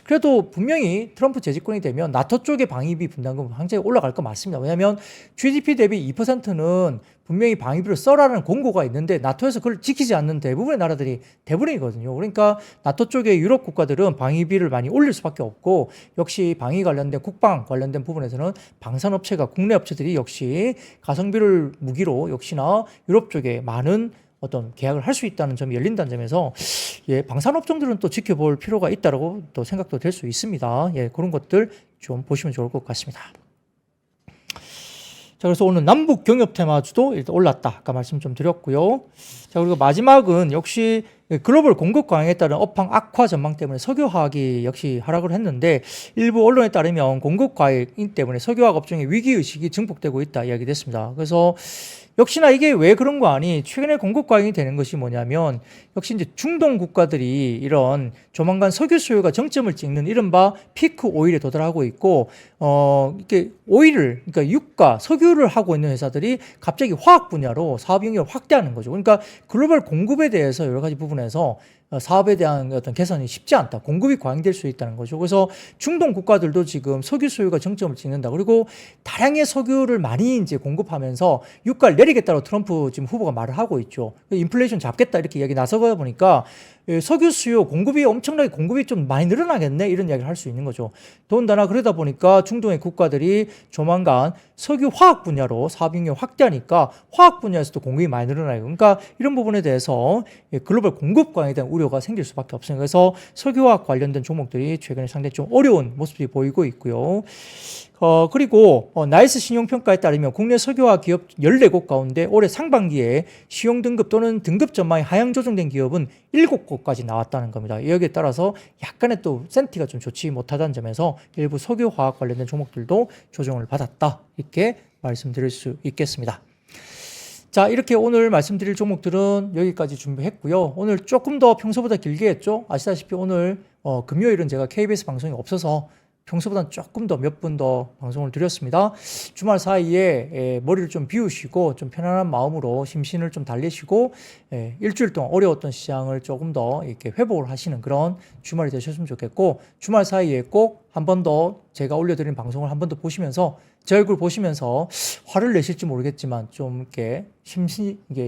그래도 분명히 트럼프 재집권이 되면 나토 쪽의 방위비 분담금 굉장히 올라갈 거 맞습니다. 왜냐하면 GDP 대비 2%는 분명히 방위비를 써라는 공고가 있는데 나토에서 그걸 지키지 않는 대부분의 나라들이 대부분이거든요. 그러니까 나토 쪽의 유럽 국가들은 방위비를 많이 올릴 수밖에 없고 역시 방위 관련된 국방 관련된 부분에서는 방산업체가 국내 업체들이 역시 가성비를 무기로 역시나 유럽 쪽에 많은 어떤 계약을 할 수 있다는 점이 열린다는 점에서 방산업종들은 또 지켜볼 필요가 있다라고 또 생각도 될 수 있습니다. 그런 것들 좀 보시면 좋을 것 같습니다. 자, 그래서 오늘 남북 경협 테마주도 일단 올랐다. 아까 말씀 좀 드렸고요. 자, 그리고 마지막은 역시 글로벌 공급 과잉에 따른 업황 악화 전망 때문에 석유화학이 역시 하락을 했는데 일부 언론에 따르면 공급 과잉 때문에 석유화학 업종의 위기의식이 증폭되고 있다 이야기됐습니다. 그래서 역시나 이게 왜 그런 거 아니? 최근에 공급 과잉이 되는 것이 뭐냐면 역시 이제 중동 국가들이 이런 조만간 석유 수요가 정점을 찍는 이른바 피크 오일에 도달하고 있고 이렇게 오일을 그러니까 유가 석유를 하고 있는 회사들이 갑자기 화학 분야로 사업 영역을 확대하는 거죠. 그러니까 글로벌 공급에 대해서 여러 가지 부분에서 사업에 대한 어떤 개선이 쉽지 않다. 공급이 과잉될 수 있다는 거죠. 그래서 중동 국가들도 지금 석유 수요가 정점을 찍는다. 그리고 다량의 석유를 많이 이제 공급하면서 유가를 내리겠다고 트럼프 지금 후보가 말을 하고 있죠. 인플레이션 잡겠다 이렇게 이야기 나서다 보니까 석유 수요 공급이 엄청나게 공급이 좀 많이 늘어나겠네 이런 이야기를 할 수 있는 거죠. 더군다나 그러다 보니까 중동의 국가들이 조만간 석유 화학 분야로 사업 영역 확대하니까 화학 분야에서도 공급이 많이 늘어나요. 그러니까 이런 부분에 대해서 글로벌 공급 과잉에 대한 우려가 생길 수밖에 없습니다. 그래서 석유화학 관련된 종목들이 최근에 상당히 좀 어려운 모습이 보이고 있고요. 그리고 나이스 신용평가에 따르면 국내 석유화학 기업 14곳 가운데 올해 상반기에 시용 등급 또는 등급 전망이 하향 조정된 기업은 7곳까지 나왔다는 겁니다. 여기에 따라서 약간의 또 센티가 좀 좋지 못하다는 점에서 일부 석유화학 관련된 종목들도 조정을 받았다. 이렇게 말씀드릴 수 있겠습니다. 자, 이렇게 오늘 말씀드릴 종목들은 여기까지 준비했고요. 오늘 조금 더 평소보다 길게 했죠. 아시다시피 오늘 금요일은 제가 KBS 방송이 없어서 평소보다는 조금 더 몇 분 더 방송을 드렸습니다. 주말 사이에 머리를 좀 비우시고 좀 편안한 마음으로 심신을 좀 달래시고 일주일 동안 어려웠던 시장을 조금 더 이렇게 회복을 하시는 그런 주말이 되셨으면 좋겠고 주말 사이에 꼭 한 번 더 제가 올려드린 방송을 한 번 더 보시면서 제 얼굴 보시면서 화를 내실지 모르겠지만 좀 이렇게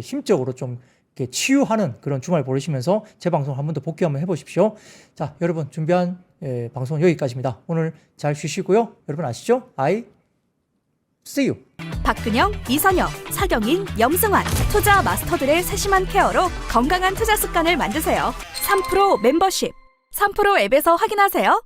심적으로 좀 이렇게 치유하는 그런 주말 보내시면서 제 방송 한 번 더 복귀 한번 해보십시오. 자, 여러분 준비한 방송은 여기까지입니다. 오늘 잘 쉬시고요. 여러분 아시죠? I see you. 박근영, 이선영, 사경인, 염승환 투자 마스터들의 세심한 케어로 건강한 투자 습관을 만드세요. 3프로 멤버십 3프로 앱에서 확인하세요.